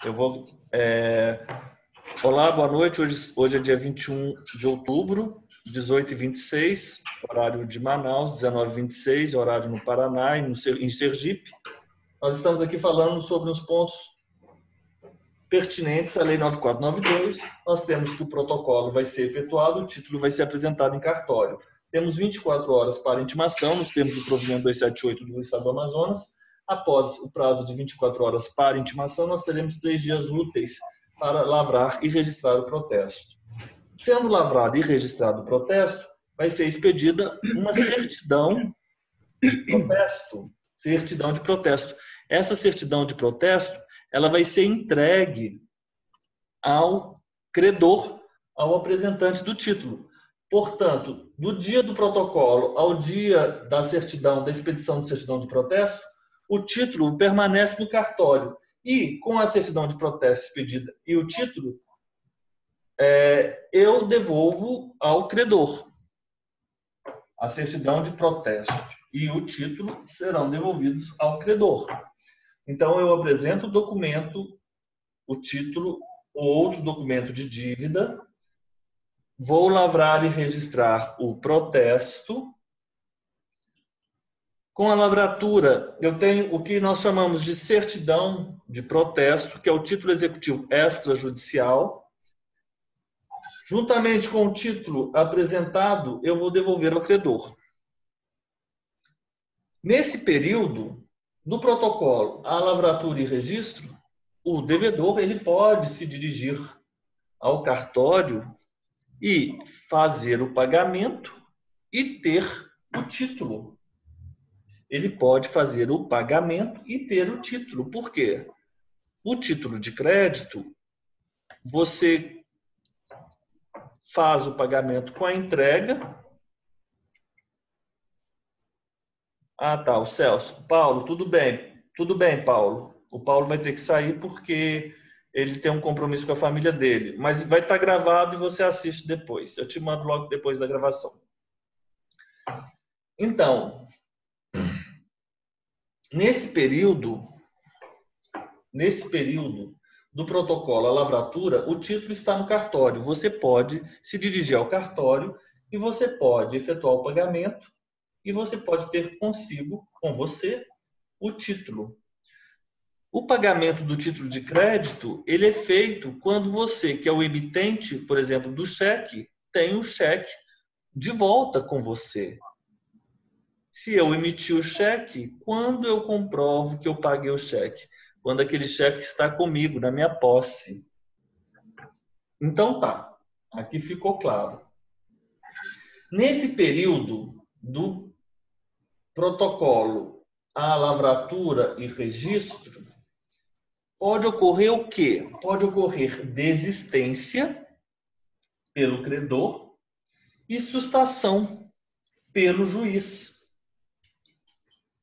Eu vou. Olá, boa noite. Hoje é dia 21 de outubro, 18h26, horário de Manaus, 19h26, horário no Paraná e em Sergipe. Nós estamos aqui falando sobre os pontos pertinentes à Lei 9492. Nós temos que o protocolo vai ser efetuado, o título vai ser apresentado em cartório. Temos 24 horas para intimação, nos termos do provimento 278 do Estado do Amazonas. Após o prazo de 24 horas para intimação, nós teremos 3 dias úteis para lavrar e registrar o protesto. Sendo lavrado e registrado o protesto, vai ser expedida uma certidão de protesto. Certidão de protesto. Essa certidão de protesto, ela vai ser entregue ao credor, ao apresentante do título. Portanto, do dia do protocolo ao dia da certidão, da expedição de certidão de protesto, o título permanece no cartório. E, com a certidão de protesto expedida e o título, eu devolvo ao credor. A certidão de protesto e o título serão devolvidos ao credor. Então, eu apresento o documento, o título ou outro documento de dívida, vou lavrar e registrar o protesto. Com a lavratura, eu tenho o que nós chamamos de certidão de protesto, que é o título executivo extrajudicial. Juntamente com o título apresentado, eu vou devolver ao credor. Nesse período, do protocolo à lavratura e registro, o devedor ele pode se dirigir ao cartório e fazer o pagamento e ter o título. Ele pode fazer o pagamento e ter o título. Por quê? O título de crédito, você faz o pagamento com a entrega. Ah, tá, o Celso. Paulo, tudo bem. Tudo bem, Paulo. O Paulo vai ter que sair porque ele tem um compromisso com a família dele. Mas vai estar gravado e você assiste depois. Eu te mando logo depois da gravação. Então, nesse período do protocolo à lavratura, o título está no cartório. Você pode se dirigir ao cartório e você pode efetuar o pagamento e você pode ter consigo, com você, o título. O pagamento do título de crédito, ele é feito quando você, que é o emitente, por exemplo, do cheque, tem o cheque de volta com você. Se eu emitir o cheque, quando eu comprovo que eu paguei o cheque? Quando aquele cheque está comigo, na minha posse. Então tá, aqui ficou claro. Nesse período do protocolo à lavratura e registro, pode ocorrer o quê? Pode ocorrer desistência pelo credor e sustação pelo juiz.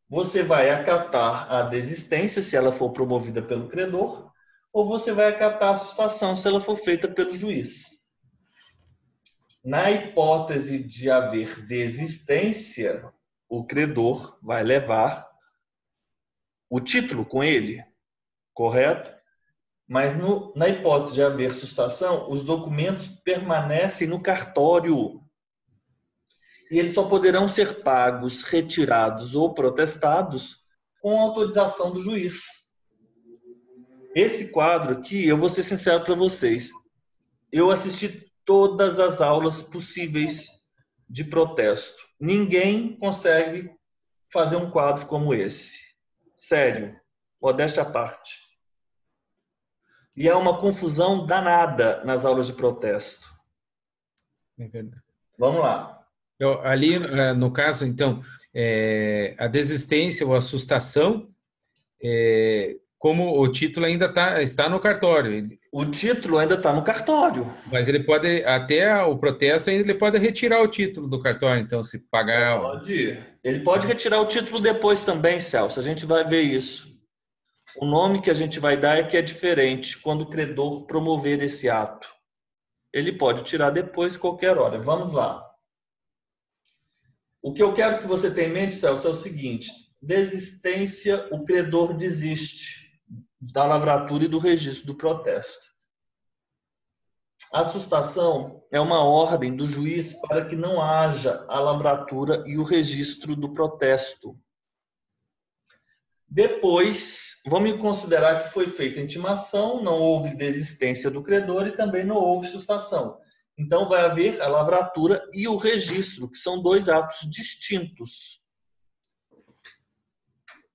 Você vai acatar a desistência, se ela for promovida pelo credor, ou você vai acatar a sustação, se ela for feita pelo juiz. Na hipótese de haver desistência, o credor vai levar o título com ele, correto? Mas na hipótese de haver sustação, os documentos permanecem no cartório. E eles só poderão ser pagos, retirados ou protestados com autorização do juiz. Esse quadro aqui, eu vou ser sincero para vocês, eu assisti todas as aulas possíveis de protesto. Ninguém consegue fazer um quadro como esse. Sério, modéstia à parte. E é uma confusão danada nas aulas de protesto. Vamos lá. Ali, no caso, então, a desistência ou a sustação, como o título ainda está no cartório. O título ainda está no cartório. Mas ele pode, até o protesto, ele pode retirar o título do cartório, então, se pagar... Pode. Ele pode retirar o título depois também, Celso. A gente vai ver isso. O nome que a gente vai dar é que é diferente quando o credor promover esse ato. Ele pode tirar depois, qualquer hora. Vamos lá. O que eu quero que você tenha em mente, Celso, é o seguinte. Desistência, o credor desiste da lavratura e do registro do protesto. A sustação é uma ordem do juiz para que não haja a lavratura e o registro do protesto. Depois, vamos considerar que foi feita a intimação, não houve desistência do credor e também não houve sustação. Então, vai haver a lavratura e o registro, que são dois atos distintos.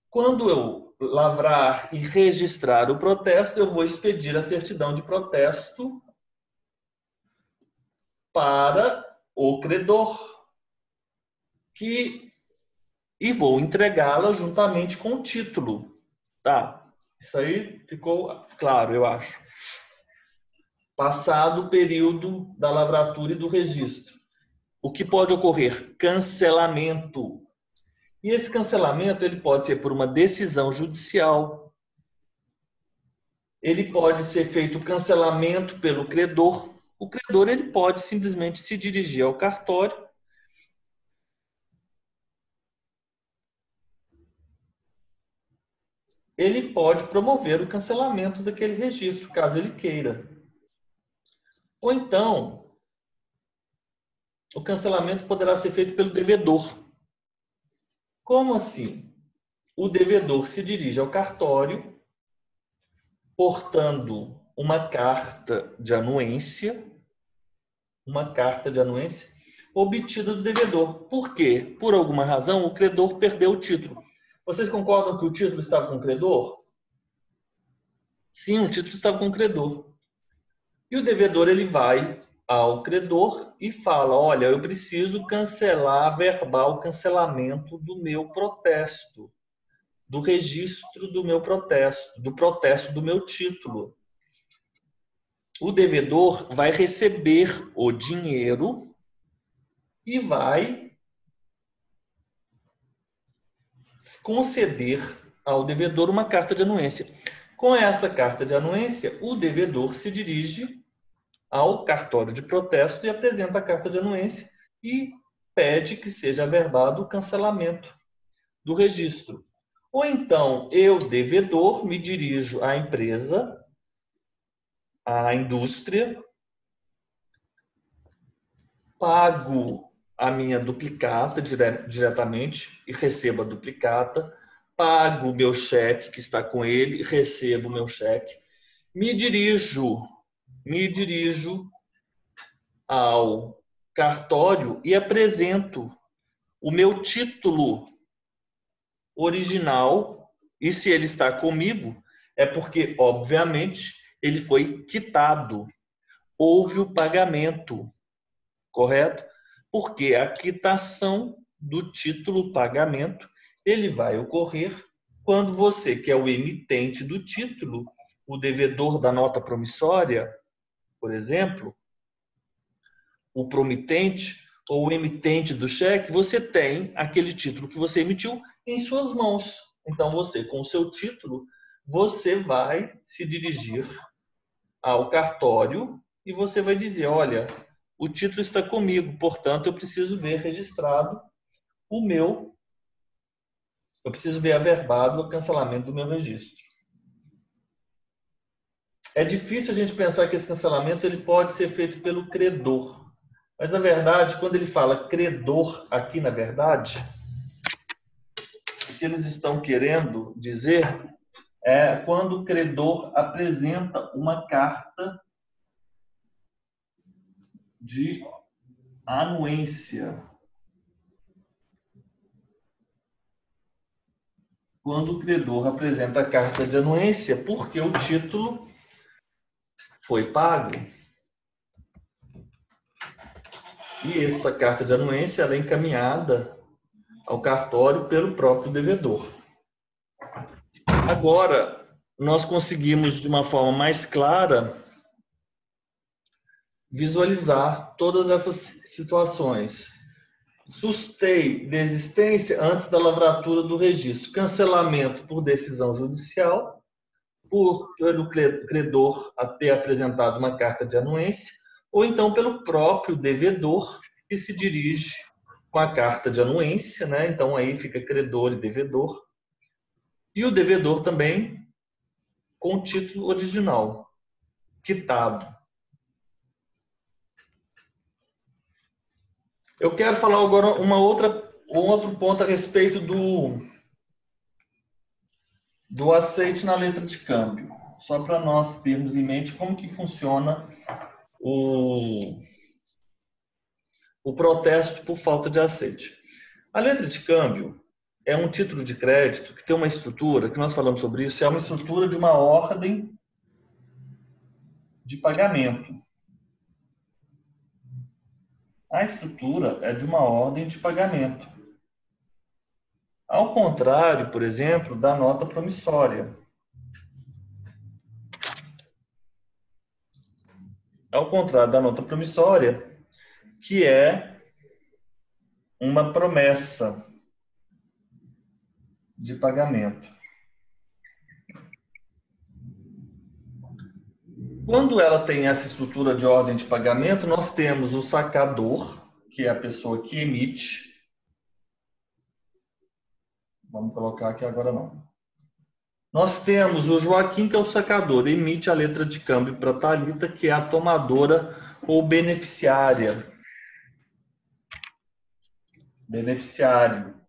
Quando eu lavrar e registrar o protesto, eu vou expedir a certidão de protesto para o credor e vou entregá-la juntamente com o título. Tá? Isso aí ficou claro, eu acho. Passado o período da lavratura e do registro. O que pode ocorrer? Cancelamento. E esse cancelamento ele pode ser por uma decisão judicial. Ele pode ser feito cancelamento pelo credor. O credor ele pode simplesmente se dirigir ao cartório ele pode promover o cancelamento daquele registro, caso ele queira. Ou então, o cancelamento poderá ser feito pelo devedor. Como assim? O devedor se dirige ao cartório, portando uma carta de anuência obtida do devedor. Por quê? Por alguma razão, o credor perdeu o título. Vocês concordam que o título estava com o credor? Sim, o título estava com o credor. E o devedor ele vai ao credor e fala: olha, eu preciso cancelar, verbal cancelamento do meu protesto, do registro do meu protesto, do protesto do meu título. O devedor vai receber o dinheiro e vai conceder ao devedor uma carta de anuência. Com essa carta de anuência, o devedor se dirige ao cartório de protesto e apresenta a carta de anuência e pede que seja averbado o cancelamento do registro. Ou então, eu, devedor, me dirijo à empresa, à indústria, pago a minha duplicata diretamente e recebo a duplicata, pago o meu cheque que está com ele, recebo o meu cheque, me dirijo ao cartório e apresento o meu título original, e se ele está comigo, é porque, obviamente, ele foi quitado. Houve o pagamento, correto? Porque a quitação do título pagamento, ele vai ocorrer quando você, que é o emitente do título, o devedor da nota promissória, por exemplo, o promitente ou o emitente do cheque, você tem aquele título que você emitiu em suas mãos. Então, você, com o seu título, você vai se dirigir ao cartório e você vai dizer: olha, o título está comigo, portanto, eu preciso ver registrado eu preciso ver averbado o cancelamento do meu registro. É difícil a gente pensar que esse cancelamento ele pode ser feito pelo credor. Mas, na verdade, quando ele fala credor aqui, na verdade, o que eles estão querendo dizer é quando o credor apresenta uma carta de anuência. Quando o credor apresenta a carta de anuência, porque o título foi pago. E essa carta de anuência ela é encaminhada ao cartório pelo próprio devedor. Agora, nós conseguimos, de uma forma mais clara, visualizar todas essas situações. Sustei desistência antes da lavratura do registro. Cancelamento por decisão judicial, pelo credor a ter apresentado uma carta de anuência, ou então pelo próprio devedor que se dirige com a carta de anuência, né? Então aí fica credor e devedor. E o devedor também com o título original, quitado. Eu quero falar agora um outro ponto a respeito do aceite na letra de câmbio, só para nós termos em mente como que funciona o protesto por falta de aceite. A letra de câmbio é um título de crédito que tem uma estrutura, que nós falamos sobre isso, é uma estrutura de uma ordem de pagamento. A estrutura é de uma ordem de pagamento. Ao contrário, por exemplo, da nota promissória. Ao contrário da nota promissória, que é uma promessa de pagamento. Quando ela tem essa estrutura de ordem de pagamento, nós temos o sacador, que é a pessoa que emite. Vamos colocar aqui agora não. Nós temos o Joaquim, que é o sacador, emite a letra de câmbio para a Thalita, que é a tomadora ou beneficiária. Beneficiário.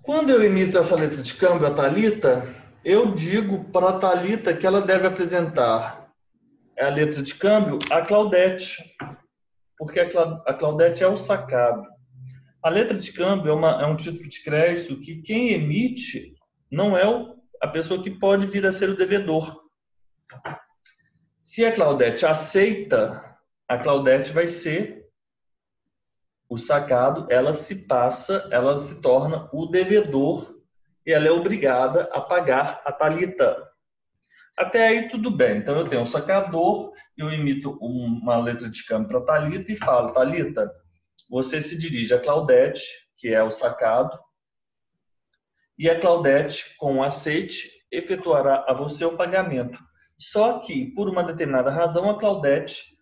Quando eu emito essa letra de câmbio a Thalita, eu digo para a Thalita que ela deve apresentar a letra de câmbio a Claudete, porque a Claudete é o sacado. A letra de câmbio é um título de crédito que quem emite não é a pessoa que pode vir a ser o devedor. Se a Claudete aceita, a Claudete vai ser o sacado, ela se torna o devedor e ela é obrigada a pagar a Thalita. Até aí tudo bem. Então eu tenho um sacador, eu emito uma letra de câmbio para a Thalita e falo: Thalita, você se dirige a Claudete, que é o sacado, e a Claudete, com o aceite, efetuará a você o pagamento. Só que, por uma determinada razão, a Claudete,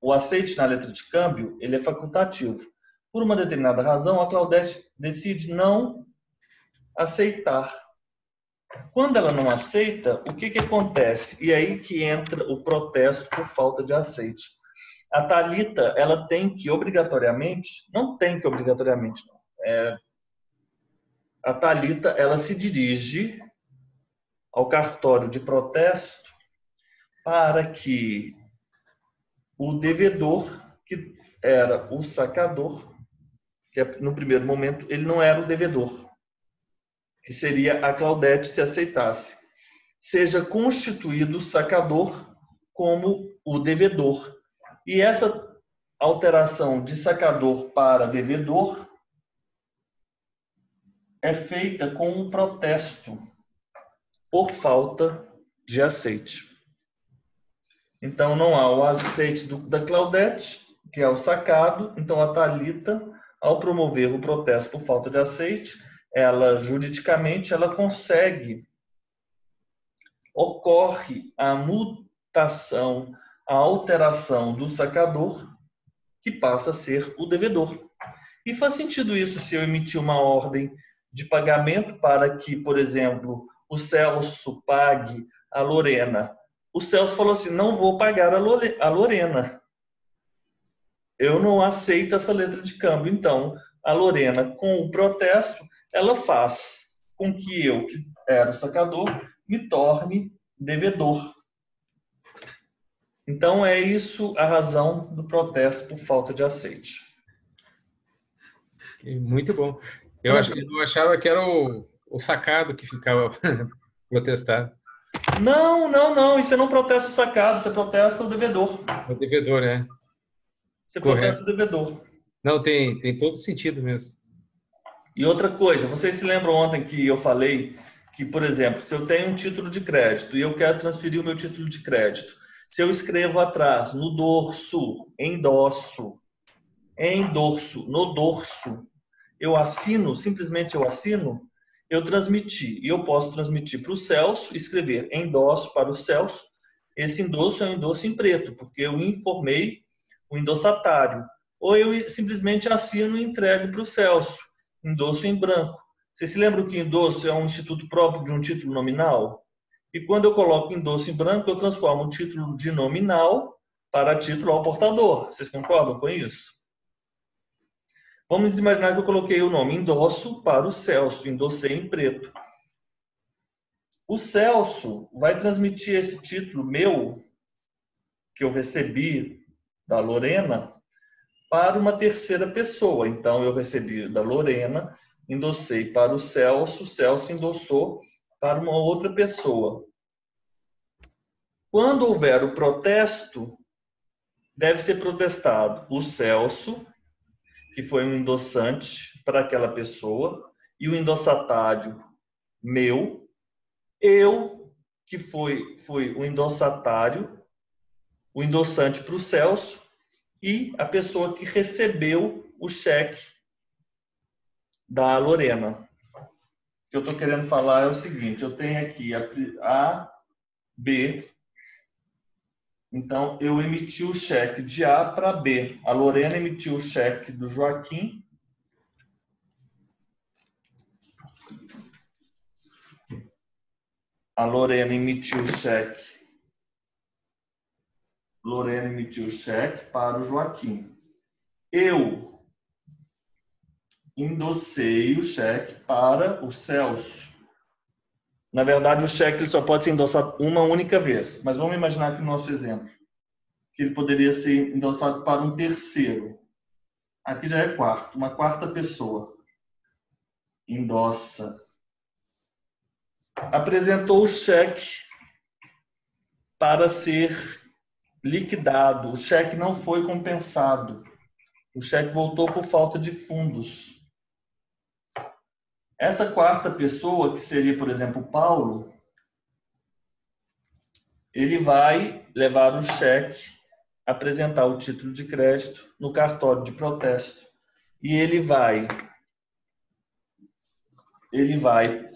o aceite na letra de câmbio, ele é facultativo. Por uma determinada razão, a Claudete decide não aceitar. Quando ela não aceita, o que acontece? E aí que entra o protesto por falta de aceite. A Thalita, ela tem que obrigatoriamente, não tem que obrigatoriamente, não. A Thalita, ela se dirige ao cartório de protesto para que o devedor, que era o sacador, que no primeiro momento ele não era o devedor, que seria a Claudete se aceitasse, seja constituído o sacador como o devedor. E essa alteração de sacador para devedor é feita com um protesto por falta de aceite. Então não há o aceite da Claudete, que é o sacado. Então a Thalita, ao promover o protesto por falta de aceite, ela juridicamente ela ocorre a mutação, a alteração do sacador, que passa a ser o devedor. E faz sentido isso se eu emitir uma ordem de pagamento para que, por exemplo, o Celso pague a Lorena. O Celso falou assim: não vou pagar a Lorena. Eu não aceito essa letra de câmbio. Então, a Lorena, com o protesto, ela faz com que eu, que era o sacador, me torne devedor. Então, é isso a razão do protesto por falta de aceite. Muito bom. Eu achava que era o sacado que ficava protestado. Não. Isso não protesta o sacado, você protesta o devedor. O devedor, né? Você protesta o devedor. Não, tem todo sentido mesmo. E outra coisa, vocês se lembram ontem que eu falei que, por exemplo, se eu tenho um título de crédito e eu quero transferir o meu título de crédito, se eu escrevo atrás, no dorso, endosso, no dorso, eu assino, simplesmente eu assino, eu transmiti. E eu posso transmitir para o Celso, escrever endosso para o Celso, esse endosso é um endosso em preto, porque eu informei o endossatário. Ou eu simplesmente assino e entrego para o Celso, endosso em branco. Você se lembra que endosso é um instituto próprio de um título nominal? E quando eu coloco endosso em branco, eu transformo o título de nominal para título ao portador. Vocês concordam com isso? Vamos imaginar que eu coloquei o nome endosso para o Celso, endossei em preto. O Celso vai transmitir esse título meu, que eu recebi da Lorena, para uma terceira pessoa. Então, eu recebi da Lorena, endossei para o Celso endossou para uma outra pessoa. Quando houver o protesto, deve ser protestado o Celso, que foi um endossante para aquela pessoa, e o endossatário meu, eu, que fui o endossatário, o endossante para o Celso, e a pessoa que recebeu o cheque da Lorena. O que eu estou querendo falar é o seguinte, eu tenho aqui A, B, então eu emiti o cheque de A para B. A Lorena emitiu o cheque do Joaquim. A Lorena emitiu o cheque. Lorena emitiu o cheque para o Joaquim. Eu endossei o cheque para o Celso. Na verdade, o cheque ele só pode ser endossado uma única vez. Mas vamos imaginar que no nosso exemplo, que ele poderia ser endossado para um terceiro. Aqui já é quarto, uma quarta pessoa. Endossa. Apresentou o cheque para ser liquidado. O cheque não foi compensado. O cheque voltou por falta de fundos. Essa quarta pessoa, que seria, por exemplo, o Paulo, ele vai levar o cheque, apresentar o título de crédito no cartório de protesto. E ele vai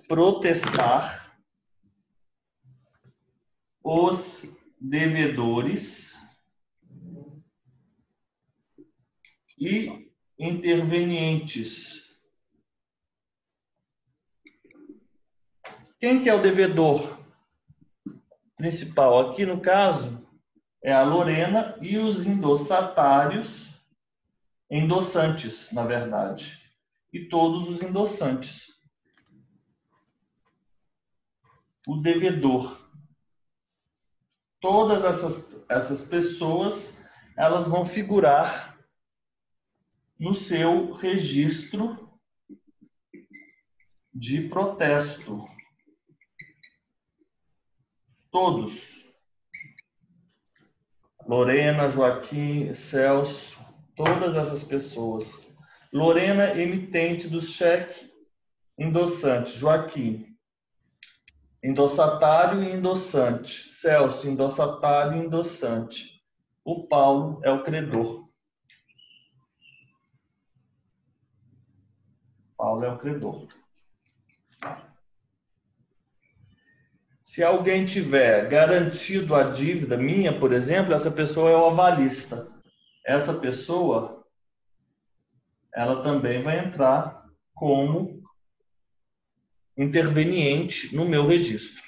protestar os devedores e intervenientes. Quem que é o devedor principal? Aqui, no caso, é a Lorena e os endossatários, endossantes, na verdade, e todos os endossantes. O devedor. Todas essas pessoas, elas vão figurar no seu registro de protesto. Todos. Lorena, Joaquim, Celso, todas essas pessoas. Lorena, emitente do cheque, endossante. Joaquim, endossatário e endossante. Celso, endossatário e endossante. O Paulo é o credor. Paulo é o credor. Se alguém tiver garantido a dívida minha, por exemplo, essa pessoa é o avalista. Essa pessoa, ela também vai entrar como interveniente no meu registro.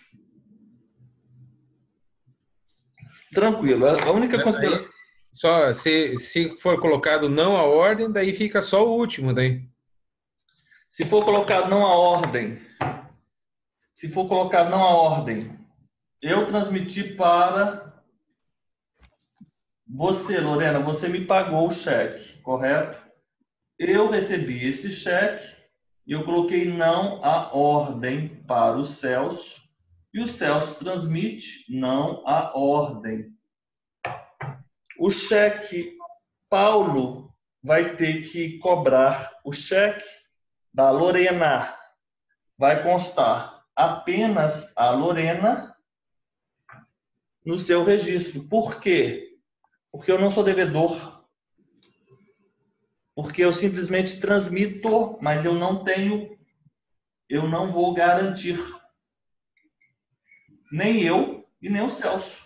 Tranquilo. A única consideração... Só se for colocado não a ordem, daí fica só o último, daí. Se for colocado não a ordem, eu transmiti para você, Lorena, você me pagou o cheque, correto? Eu recebi esse cheque e eu coloquei não a ordem para o Celso e o Celso transmite não a ordem. O cheque, Paulo vai ter que cobrar o cheque da Lorena. Vai constar apenas a Lorena no seu registro. Por quê? Porque eu não sou devedor. Porque eu simplesmente transmito, mas eu não vou garantir. Nem eu e nem o Celso.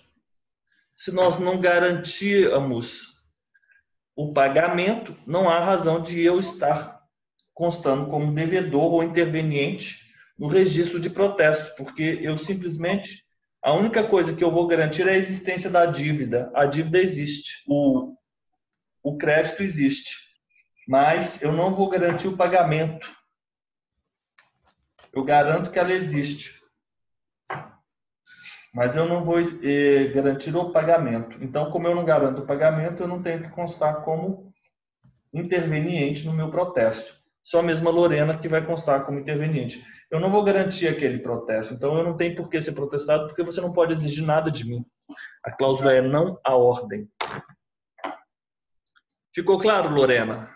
Se nós não garantirmos o pagamento, não há razão de eu estar constando como devedor ou interveniente no registro de protesto, porque eu simplesmente, a única coisa que eu vou garantir é a existência da dívida. A dívida existe, o crédito existe, mas eu não vou garantir o pagamento. Eu garanto que ela existe, mas eu não vou garantir o pagamento. Então, como eu não garanto o pagamento, eu não tenho que constar como interveniente no meu protesto. Só mesmo a Lorena que vai constar como interveniente. Eu não vou garantir aquele protesto, então eu não tenho por que ser protestado, porque você não pode exigir nada de mim. A cláusula é não à ordem. Ficou claro, Lorena?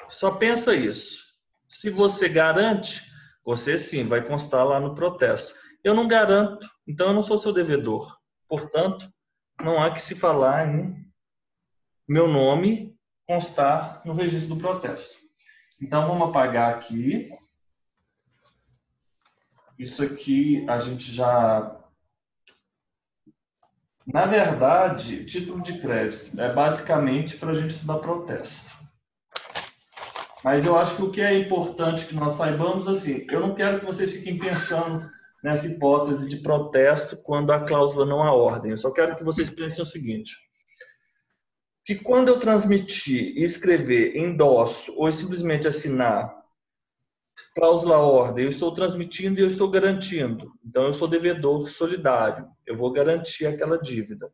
Só pensa isso. Se você garante, você sim vai constar lá no protesto. Eu não garanto, então eu não sou seu devedor. Portanto, não há que se falar em meu nome constar no registro do protesto. Então, vamos apagar aqui. Isso aqui a gente já... Na verdade, título de crédito é basicamente para a gente estudar protesto. Mas eu acho que o que é importante que nós saibamos, assim, eu não quero que vocês fiquem pensando nessa hipótese de protesto quando a cláusula não há ordem. Eu só quero que vocês pensem o seguinte, que quando eu transmitir e escrever endosso ou simplesmente assinar cláusula ordem, eu estou transmitindo e eu estou garantindo. Então, eu sou devedor solidário. Eu vou garantir aquela dívida.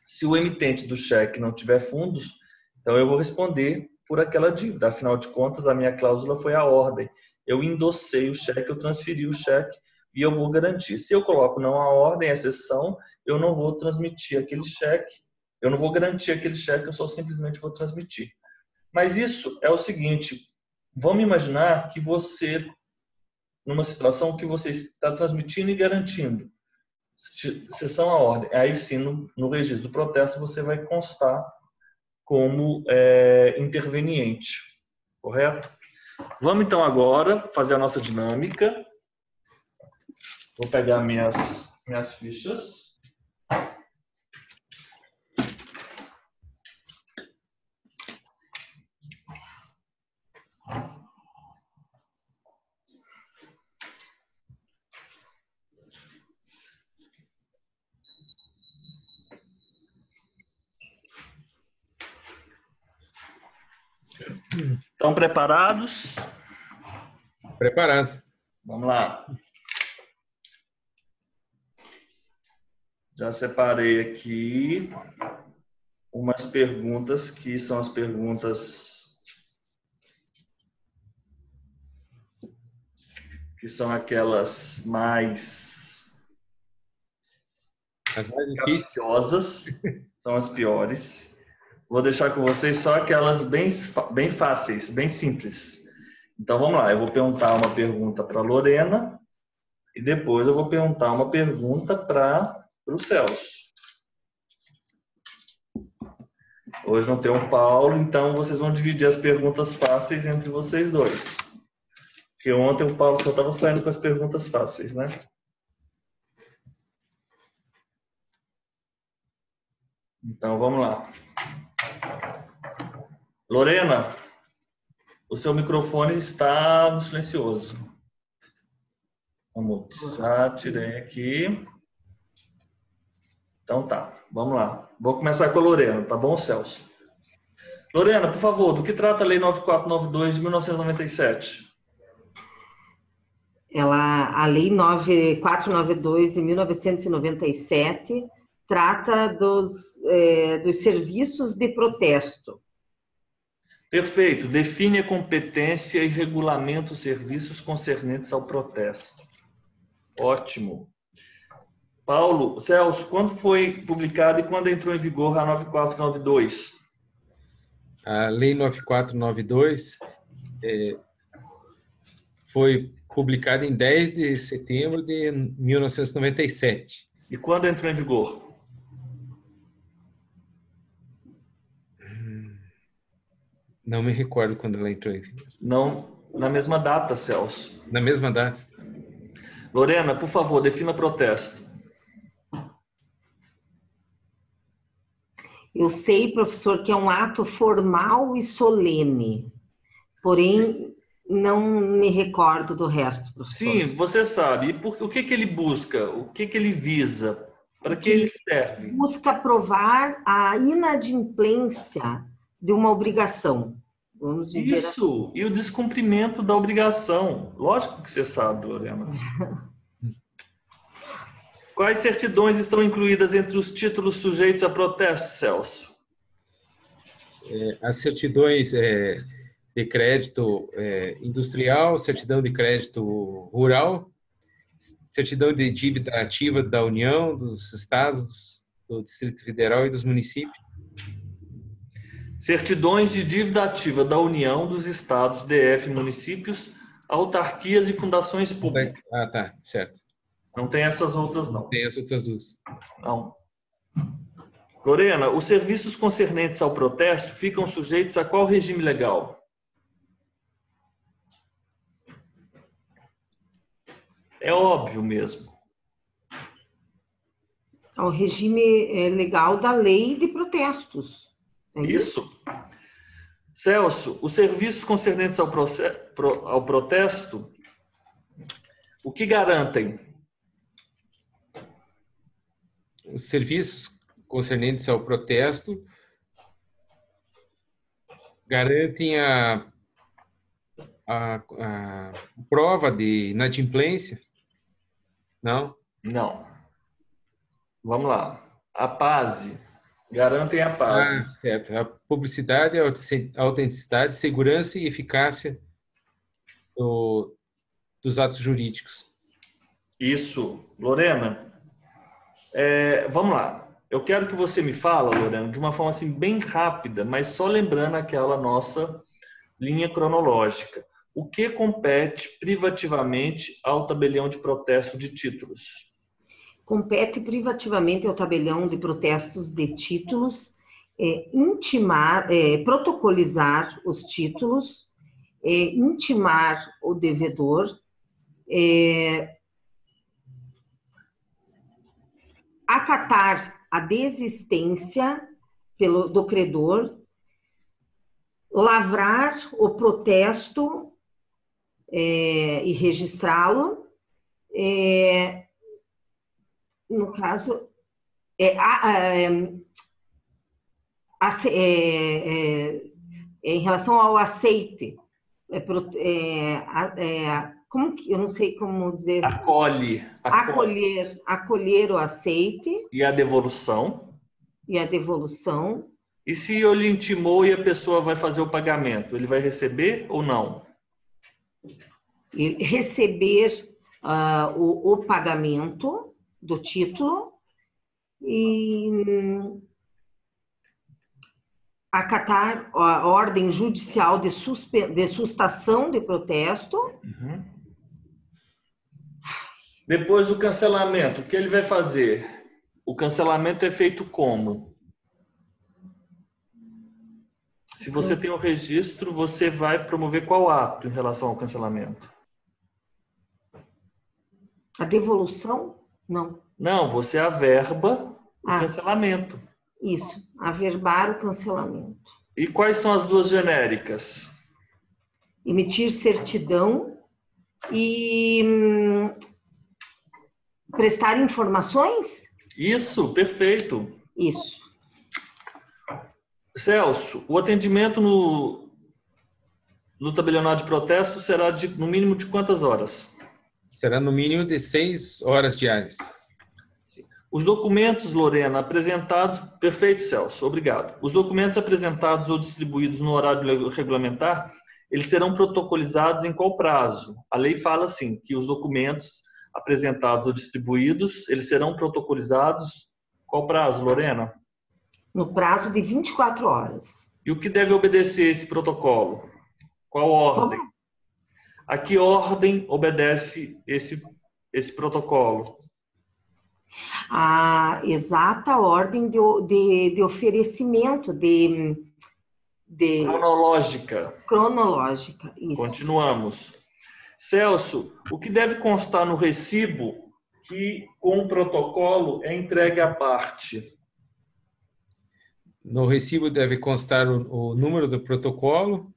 Se o emitente do cheque não tiver fundos, então eu vou responder por aquela dívida. Afinal de contas, a minha cláusula foi a ordem. Eu endossei o cheque, eu transferi o cheque e eu vou garantir. Se eu coloco não a ordem, a exceção, eu não vou transmitir aquele cheque. Eu não vou garantir aquele cheque, eu só simplesmente vou transmitir. Mas isso é o seguinte, vamos imaginar que você, numa situação que você está transmitindo e garantindo, exceção à ordem, aí sim, no registro do protesto, você vai constar como interveniente, correto? Vamos então agora fazer a nossa dinâmica. Vou pegar minhas fichas. Estão preparados? Preparados. Vamos lá. Já separei aqui umas perguntas que são as perguntas que são aquelas As mais difíceis. capciosas, são as piores. Vou deixar com vocês só aquelas bem fáceis, bem simples. Então vamos lá, eu vou perguntar uma pergunta para a Lorena e depois eu vou perguntar uma pergunta para o Celso. Hoje não tem o Paulo, então vocês vão dividir as perguntas fáceis entre vocês dois. Porque ontem o Paulo só estava saindo com as perguntas fáceis, né? Então vamos lá. Lorena, o seu microfone está no silencioso. Vamos, já tirei aqui. Então tá, vamos lá. Vou começar com a Lorena, tá bom, Celso? Lorena, por favor, do que trata a Lei 9492 de 1997? A Lei 9492 de 1997 trata dos serviços de protesto. Perfeito. Define a competência e regulamenta os serviços concernentes ao protesto. Ótimo. Paulo, Celso, quando foi publicada e quando entrou em vigor a 9492? A Lei 9492 foi publicada em 10 de setembro de 1997. E quando entrou em vigor? Não me recordo quando ela entrou em vigor. Não, na mesma data, Celso. Na mesma data. Lorena, por favor, defina protesto. Eu sei, professor, que é um ato formal e solene, porém não me recordo do resto, professor. Sim, você sabe. E o que que ele busca? O que que ele visa? Para que Que ele ele serve? busca provar a inadimplência de uma obrigação, vamos dizer assim. Isso, e o descumprimento da obrigação. Lógico que você sabe, Lorena. Quais certidões estão incluídas entre os títulos sujeitos a protesto, Celso? As certidões de crédito industrial, certidão de crédito rural, certidão de dívida ativa da União, dos estados, do Distrito Federal e dos municípios. Certidões de dívida ativa da União, dos estados, DF, municípios, autarquias e fundações públicas. Ah, tá, certo. Não tem essas outras, não. Tem as outras duas. Não. Lorena, os serviços concernentes ao protesto ficam sujeitos a qual regime legal? É óbvio mesmo. Ao regime legal da lei de protestos. É Isso. Celso, os serviços concernentes ao protesto, o que garantem? Os serviços concernentes ao protesto garantem a prova de inadimplência? Não? Não. Vamos lá. A paz. Garantem a paz. Ah, certo. A publicidade, a autenticidade, segurança e eficácia dos atos jurídicos. Isso. Lorena, vamos lá. Eu quero que você me fale, Lorena, de uma forma assim bem rápida, mas só lembrando aquela nossa linha cronológica. O que compete privativamente ao tabelião de protesto de títulos? Compete privativamente ao tabelião de protestos de títulos, protocolizar os títulos, intimar o devedor, acatar a desistência do credor, lavrar o protesto e registrá-lo, no caso, em relação ao aceite, como que eu não sei como dizer, acolher o aceite e a devolução. E se eu lhe intimou e a pessoa vai fazer o pagamento, ele vai receber ou não? Receber o pagamento do título e acatar a ordem judicial de sustação de protesto. Uhum. Depois do cancelamento, o que ele vai fazer? O cancelamento é feito como? Se você tem um registro, você vai promover qual ato em relação ao cancelamento? A devolução? Não. Não, você averba o cancelamento. Isso, averbar o cancelamento. E quais são as duas genéricas? Emitir certidão e prestar informações? Isso, perfeito. Isso. Celso, o atendimento no tabelionato de protesto será no mínimo de quantas horas? Será no mínimo de 6 horas diárias. Sim. Os documentos, Lorena, apresentados... Perfeito, Celso, obrigado. Os documentos apresentados ou distribuídos no horário regulamentar, eles serão protocolizados em qual prazo? A lei fala assim, que os documentos apresentados ou distribuídos, eles serão protocolizados qual prazo, Lorena? No prazo de 24 horas. E o que deve obedecer esse protocolo? Qual ordem? A que ordem obedece esse protocolo? A exata ordem de oferecimento, cronológica. Cronológica, isso. Continuamos. Celso, o que deve constar no recibo que, com o protocolo, é entregue à parte? No recibo deve constar o número do protocolo,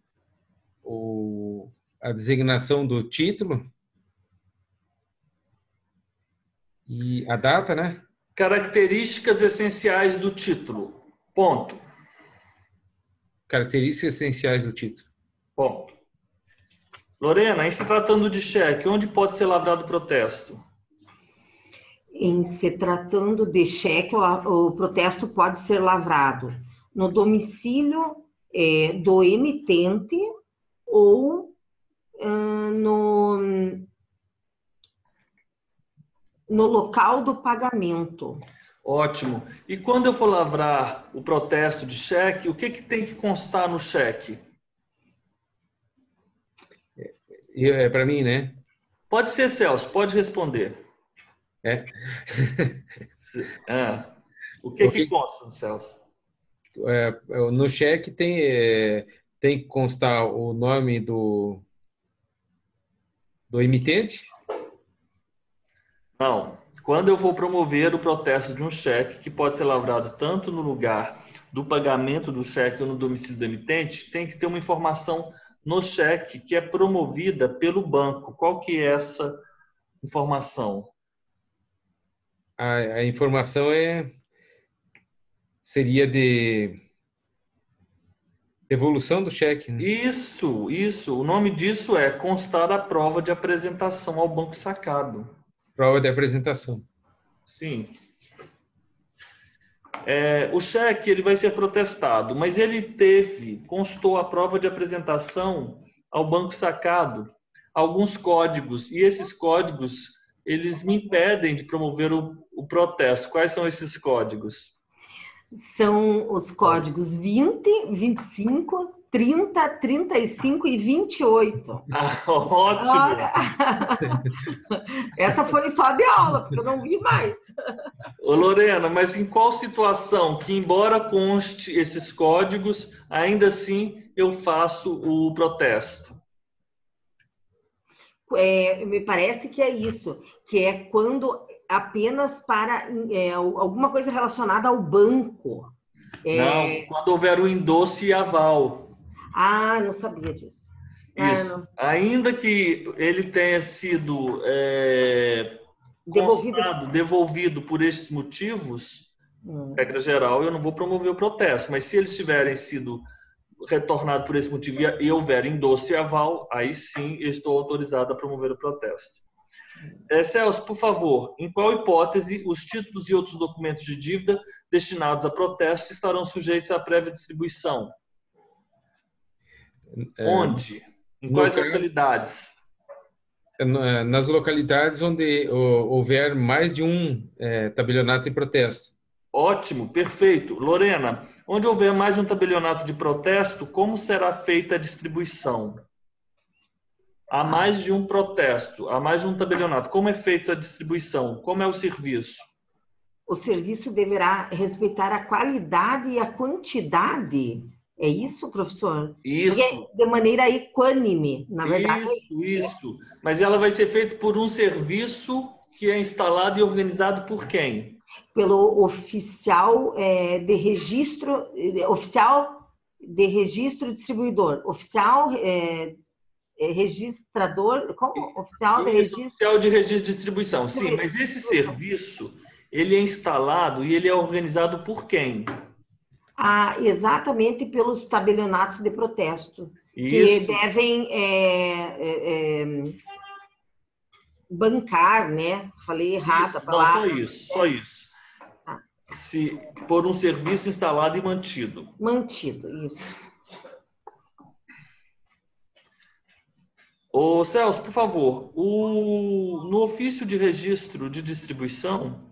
a designação do título e a data, né? Características essenciais do título. Ponto. Características essenciais do título. Ponto. Lorena, em se tratando de cheque, onde pode ser lavrado o protesto? Em se tratando de cheque, o protesto pode ser lavrado no domicílio do emitente ou no local do pagamento. Ótimo. E quando eu for lavrar o protesto de cheque, o que tem que constar no cheque? É para mim, né? Pode ser, Celso, pode responder. É. O que consta, Celso? No cheque tem que constar o nome do emitente? Não. Quando eu vou promover o protesto de um cheque, que pode ser lavrado tanto no lugar do pagamento do cheque ou no domicílio do emitente, tem que ter uma informação no cheque que é promovida pelo banco. Qual que é essa informação? A informação seria de devolução do cheque, né? Isso. O nome disso é constar a prova de apresentação ao banco sacado. Prova de apresentação. Sim. O cheque ele vai ser protestado, mas constou a prova de apresentação ao banco sacado, alguns códigos, e esses códigos eles me impedem de promover o protesto. Quais são esses códigos? São os códigos 20, 25, 30, 35 e 28. Ótimo! Olha, essa foi só de aula, porque eu não vi mais. Ô Lorena, mas em qual situação que, embora conste esses códigos, ainda assim eu faço o protesto? Me parece que é isso, que é quando apenas para alguma coisa relacionada ao banco. Não, quando houver o endosso e aval. Ah, não sabia disso. Isso. Não. Ainda que ele tenha sido devolvido por esses motivos, regra geral, eu não vou promover o protesto. Mas se eles tiverem sido retornados por esse motivo e houver endosso e aval, aí sim eu estou autorizado a promover o protesto. Celso, por favor, em qual hipótese os títulos e outros documentos de dívida destinados a protesto estarão sujeitos à prévia distribuição? Onde? Em quais localidades? Nas localidades onde houver mais de um tabelionato de protesto. Ótimo, perfeito. Lorena, onde houver mais de um tabelionato de protesto, como será feita a distribuição? Há mais de um protesto, há mais de um tabelionato. Como é feita a distribuição? Como é o serviço? O serviço deverá respeitar a qualidade e a quantidade. É isso, professor? Isso. Porque de maneira equânime, na verdade. Isso. Mas ela vai ser feita por um serviço que é instalado e organizado por quem? Pelo oficial de registro, distribuidor, oficial registrador, como? Oficial de registro. Oficial de registro de distribuição, sim, mas esse serviço, ele é instalado e ele é organizado por quem? Exatamente pelos tabelionatos de protesto, Isso. que devem bancar, né? Falei errado a palavra. Não, só isso. Por um serviço instalado e mantido. Mantido, isso. Ô Celso, por favor, no ofício de registro de distribuição,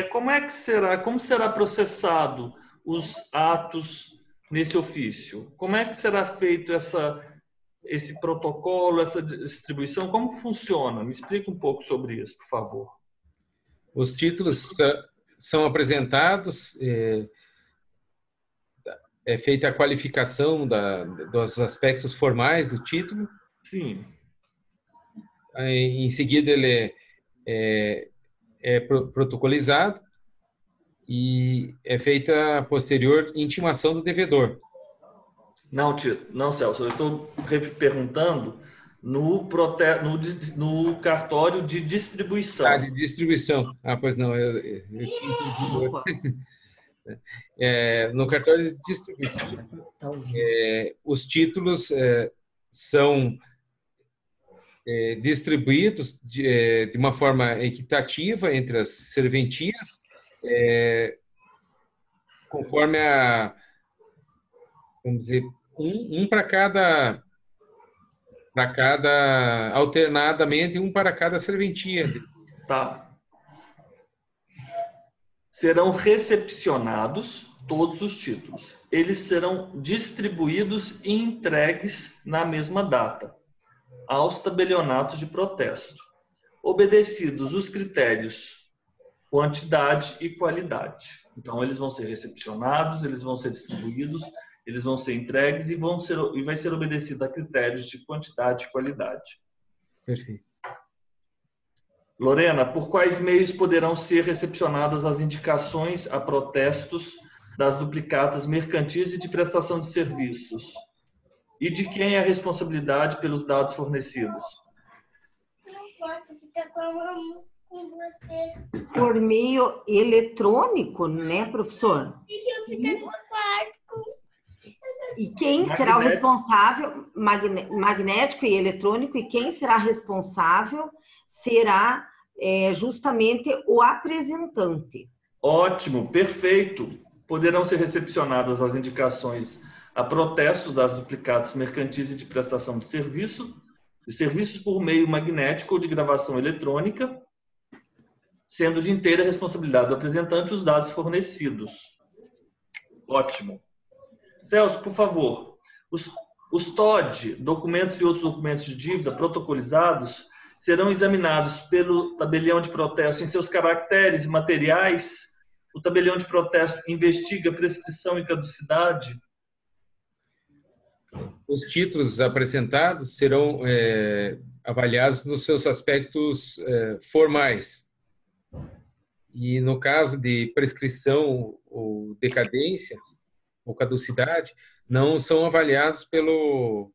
como será processado os atos nesse ofício? Como é que será feito esse protocolo, essa distribuição? Como funciona? Me explica um pouco sobre isso, por favor. Os títulos são apresentados, é feita a qualificação dos aspectos formais do título. Sim. Em seguida, ele é protocolizado e é feita a posterior intimação do devedor. Não, Tito, não, Celso, eu estou perguntando no cartório de distribuição. De distribuição. Pois não, eu tinha entendido. No cartório de distribuição, os títulos são distribuídos de uma forma equitativa entre as serventias, conforme vamos dizer, um para cada, alternadamente, um para cada serventia. Tá. Serão recepcionados todos os títulos. Eles serão distribuídos e entregues na mesma data aos tabelionatos de protesto, obedecidos os critérios quantidade e qualidade. Então, eles vão ser recepcionados, eles vão ser distribuídos, eles vão ser entregues e vai ser obedecido a critérios de quantidade e qualidade. Perfeito. Lorena, por quais meios poderão ser recepcionadas as indicações a protestos das duplicatas mercantis e de prestação de serviços? E de quem é a responsabilidade pelos dados fornecidos? Não posso ficar com você. Por meio eletrônico, né, professor? Deixa eu ficar no quarto. E quem será o responsável, magnético e eletrônico, e quem será responsável será justamente o apresentante. Ótimo, perfeito. Poderão ser recepcionadas as indicações a protesto das duplicatas mercantis e de prestação de serviços por meio magnético ou de gravação eletrônica, sendo de inteira responsabilidade do apresentante os dados fornecidos. Ótimo. Celso, por favor, os TOD, documentos e outros documentos de dívida protocolizados, serão examinados pelo tabelião de protesto em seus caracteres e materiais. O tabelião de protesto investiga prescrição e caducidade. Os títulos apresentados serão avaliados nos seus aspectos formais. E no caso de prescrição ou decadência ou caducidade, não são avaliados pelo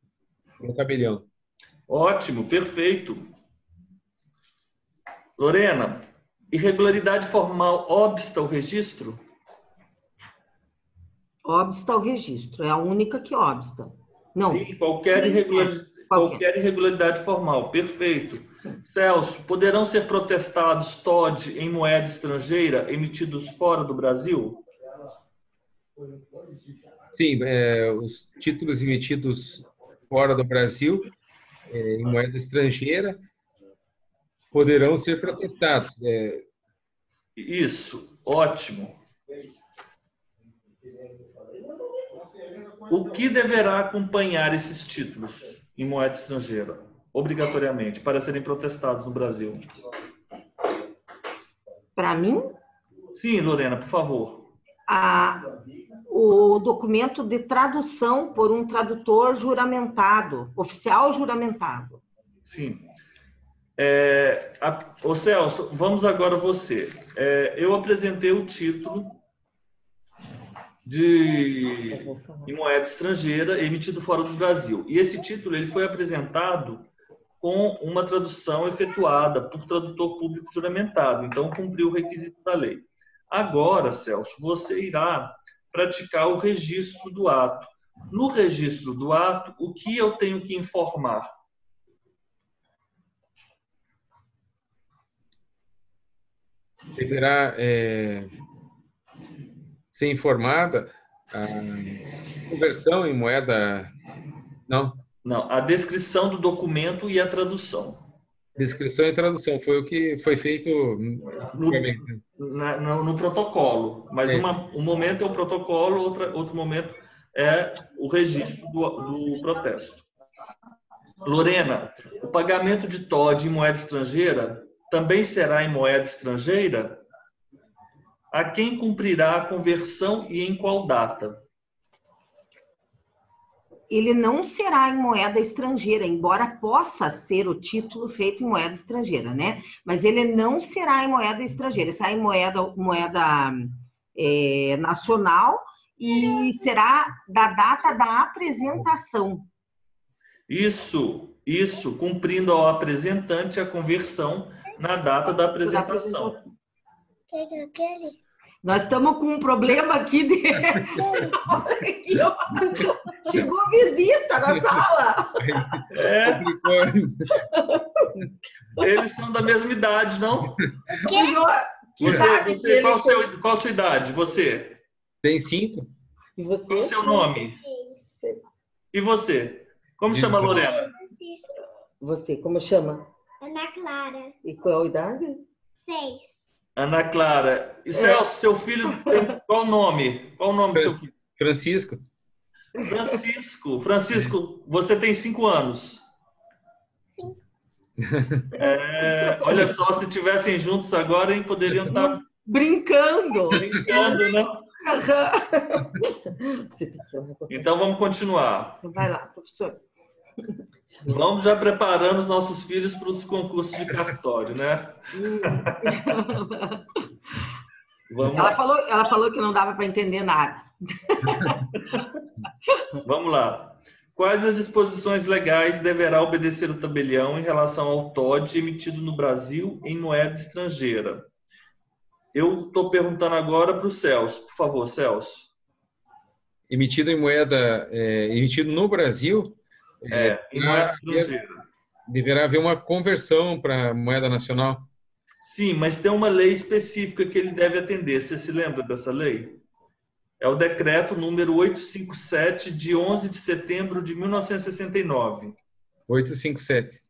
tabelião. Ótimo, perfeito. Lorena, irregularidade formal obsta o registro? Obsta o registro, é a única que obsta. Não. Sim, qualquer irregularidade formal, perfeito. Sim. Celso, poderão ser protestados TOD em moeda estrangeira emitidos fora do Brasil? Sim, os títulos emitidos fora do Brasil, em moeda estrangeira, poderão ser protestados. Isso, ótimo. O que deverá acompanhar esses títulos em moeda estrangeira, obrigatoriamente, para serem protestados no Brasil? Para mim? Sim, Lorena, por favor. O documento de tradução por um tradutor juramentado, oficial juramentado. Sim. Ô Celso, vamos agora você. Eu apresentei o título em moeda estrangeira emitido fora do Brasil. E esse título ele foi apresentado com uma tradução efetuada por tradutor público juramentado. Então, cumpriu o requisito da lei. Agora, Celso, você irá praticar o registro do ato. No registro do ato, o que eu tenho que informar? Deverá ser informada a conversão em moeda... Não? Não, a descrição do documento e a tradução. Descrição e tradução, foi o que foi feito no protocolo. Mas um momento é o protocolo, outro momento é o registro do protesto. Lorena, o pagamento de TOD em moeda estrangeira também será em moeda estrangeira? A quem cumprirá a conversão e em qual data? Ele não será em moeda estrangeira, embora possa ser o título feito em moeda estrangeira, né? Mas ele não será em moeda estrangeira, será em moeda nacional e será da data da apresentação. Isso, cumprindo ao apresentante a conversão na data da apresentação. Nós estamos com um problema aqui aqui, ó. Chegou visita na sala. Eles são da mesma idade, não? Qual a sua idade? Você? Tem 5. E você? Qual o seu nome? E você? Como chama, Lorena? Você, como chama? Ana Clara. E qual a idade? 6. Ana Clara. E Celso, seu filho tem qual nome? Qual o nome do seu filho? Francisco. Francisco, você tem 5 anos. Sim. Olha só, se estivessem juntos agora, hein, poderiam estar brincando, né? Então vamos continuar. Vai lá, professor. Vamos já preparando os nossos filhos para os concursos de cartório, né? Ela falou que não dava para entender nada. Vamos lá. Quais as disposições legais deverá obedecer o tabelião em relação ao TOD emitido no Brasil em moeda estrangeira? Eu estou perguntando agora para o Celso. Por favor, Celso. Emitido em moeda, emitido no Brasil, em moeda estrangeira. Deverá haver uma conversão para moeda nacional? Sim, mas tem uma lei específica que ele deve atender. Você se lembra dessa lei? É o decreto número 857, de 11 de setembro de 1969. 857.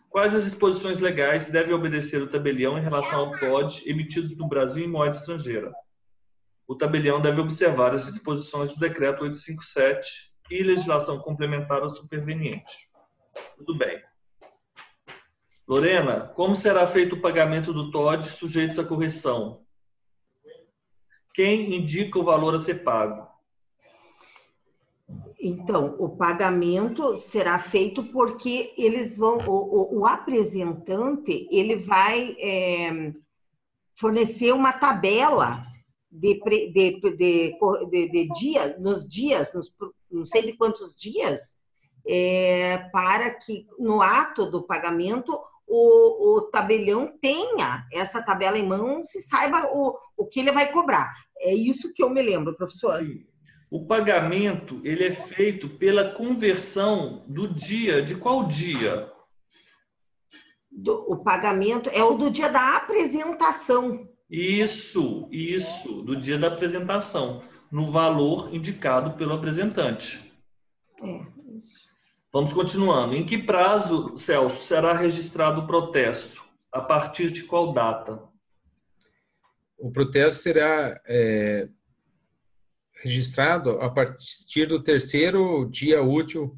Quais as disposições legais deve obedecer o tabelião em relação ao TOD emitido no Brasil em moeda estrangeira? O tabelião deve observar as disposições do decreto 857 e legislação complementar ou superveniente. Tudo bem. Lorena, como será feito o pagamento do TOD sujeitos à correção? Quem indica o valor a ser pago? Então, o pagamento será feito porque eles vão, o apresentante, ele vai fornecer uma tabela de dia, nos dias, não sei de quantos dias, para que no ato do pagamento o tabelião tenha essa tabela em mãos e saiba o que ele vai cobrar. É isso que eu me lembro, professor. Sim. O pagamento, ele é feito pela conversão do dia. De qual dia? O pagamento é o do dia da apresentação. Isso, do dia da apresentação, no valor indicado pelo apresentante. Vamos continuando. Em que prazo, Celso, será registrado o protesto? A partir de qual data? O protesto será registrado a partir do 3º dia útil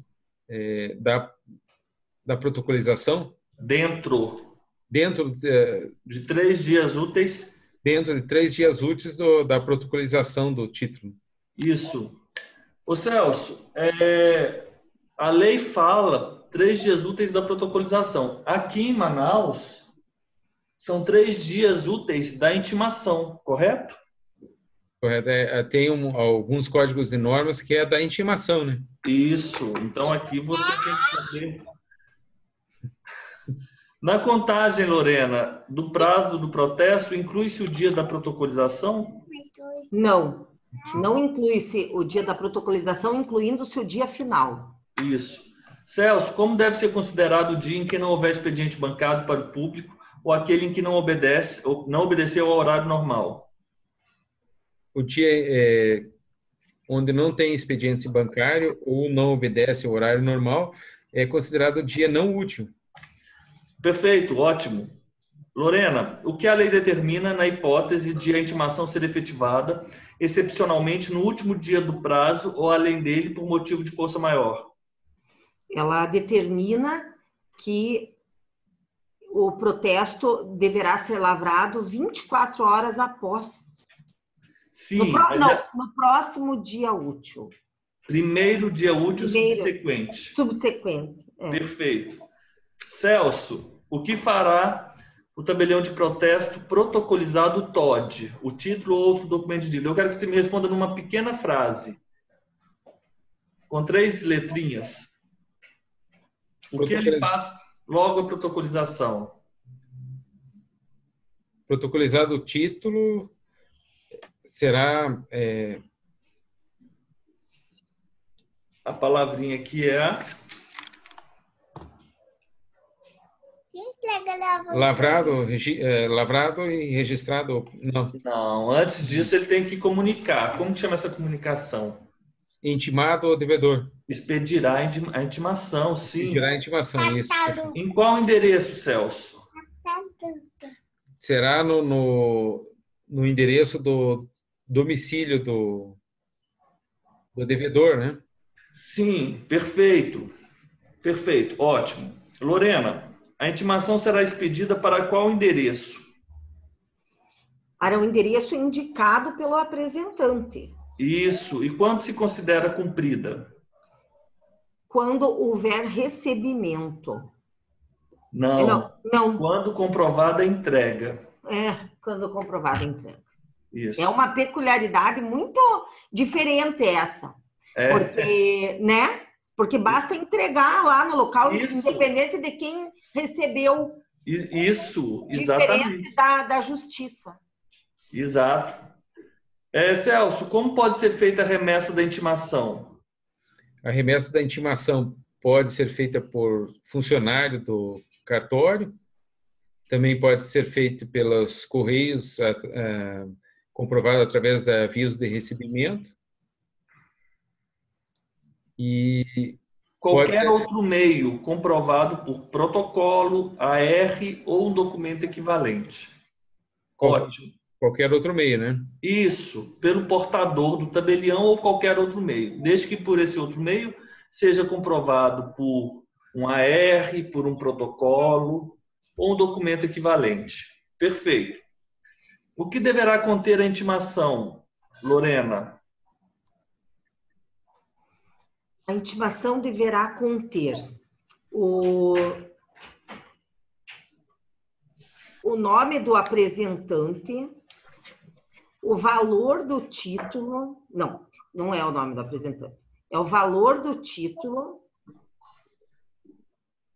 da protocolização? Dentro de 3 dias úteis. Dentro de 3 dias úteis da protocolização do título. Isso. Ô Celso, a lei fala 3 dias úteis da protocolização. Aqui em Manaus, são 3 dias úteis da intimação, correto? Correto. Tem alguns códigos e normas que é da intimação, né? Isso. Então, aqui você tem que saber. Na contagem, Lorena, do prazo do protesto, inclui-se o dia da protocolização? Não. Não inclui-se o dia da protocolização, incluindo-se o dia final. Isso. Celso, como deve ser considerado o dia em que não houver expediente bancário para o público ou aquele em que não obedeceu ao horário normal? O dia onde não tem expediente bancário ou não obedece ao horário normal é considerado dia não útil. Perfeito, ótimo. Lorena, o que a lei determina na hipótese de a intimação ser efetivada, excepcionalmente no último dia do prazo ou além dele por motivo de força maior? Ela determina que o protesto deverá ser lavrado 24 horas após. Sim, no próximo dia útil. Primeiro dia útil subsequente. Subsequente. Perfeito. Celso, o que fará o tabelião de protesto protocolizado TOD, o título ou outro documento de dívida. Eu quero que você me responda numa pequena frase, com 3 letrinhas. O que ele faz logo a protocolização? Protocolizado o título será... A palavrinha aqui é... Lavrado e registrado? Não. Não, antes disso ele tem que comunicar. Como que chama essa comunicação? Intimado ou devedor? Expedirá a intimação, sim. Expedirá a intimação, isso. Em qual endereço, Celso? Será no endereço do domicílio do devedor, né? Sim, perfeito. Perfeito, ótimo. Lorena, a intimação será expedida para qual endereço? Para o endereço indicado pelo apresentante. Isso. E quando se considera cumprida? Quando houver recebimento. Não. Não. Quando comprovada a entrega. Quando comprovada a entrega. Isso. É uma peculiaridade muito diferente essa. Porque, né? Porque basta entregar lá no local, Isso. independente de quem recebeu. Isso, exatamente. Diferente da justiça. Exato. Celso, como pode ser feita a remessa da intimação? A remessa da intimação pode ser feita por funcionário do cartório, também pode ser feita pelos correios, comprovado através da aviso de recebimento. E qualquer outro meio comprovado por protocolo, AR ou um documento equivalente. Ótimo. Qualquer outro meio, né? Isso, pelo portador do tabelião ou qualquer outro meio. Desde que por esse outro meio seja comprovado por um AR, por um protocolo ou um documento equivalente. Perfeito. O que deverá conter a intimação, Lorena? A intimação deverá conter o nome do apresentante, o valor do título. Não é o nome do apresentante. É o valor do título.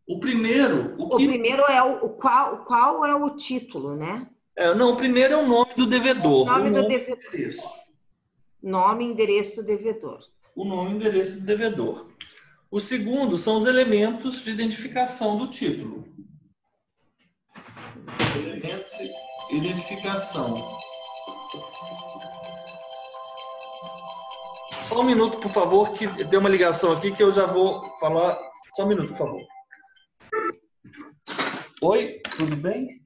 O primeiro... O primeiro é qual é o título, né? Não, o primeiro é o nome do devedor. Nome do devedor. Nome e endereço do devedor. O nome e endereço do devedor. O segundo são os elementos de identificação do título. Elementos de identificação. Só um minuto, por favor, que tem uma ligação aqui que eu já vou falar. Só um minuto, por favor. Oi, tudo bem?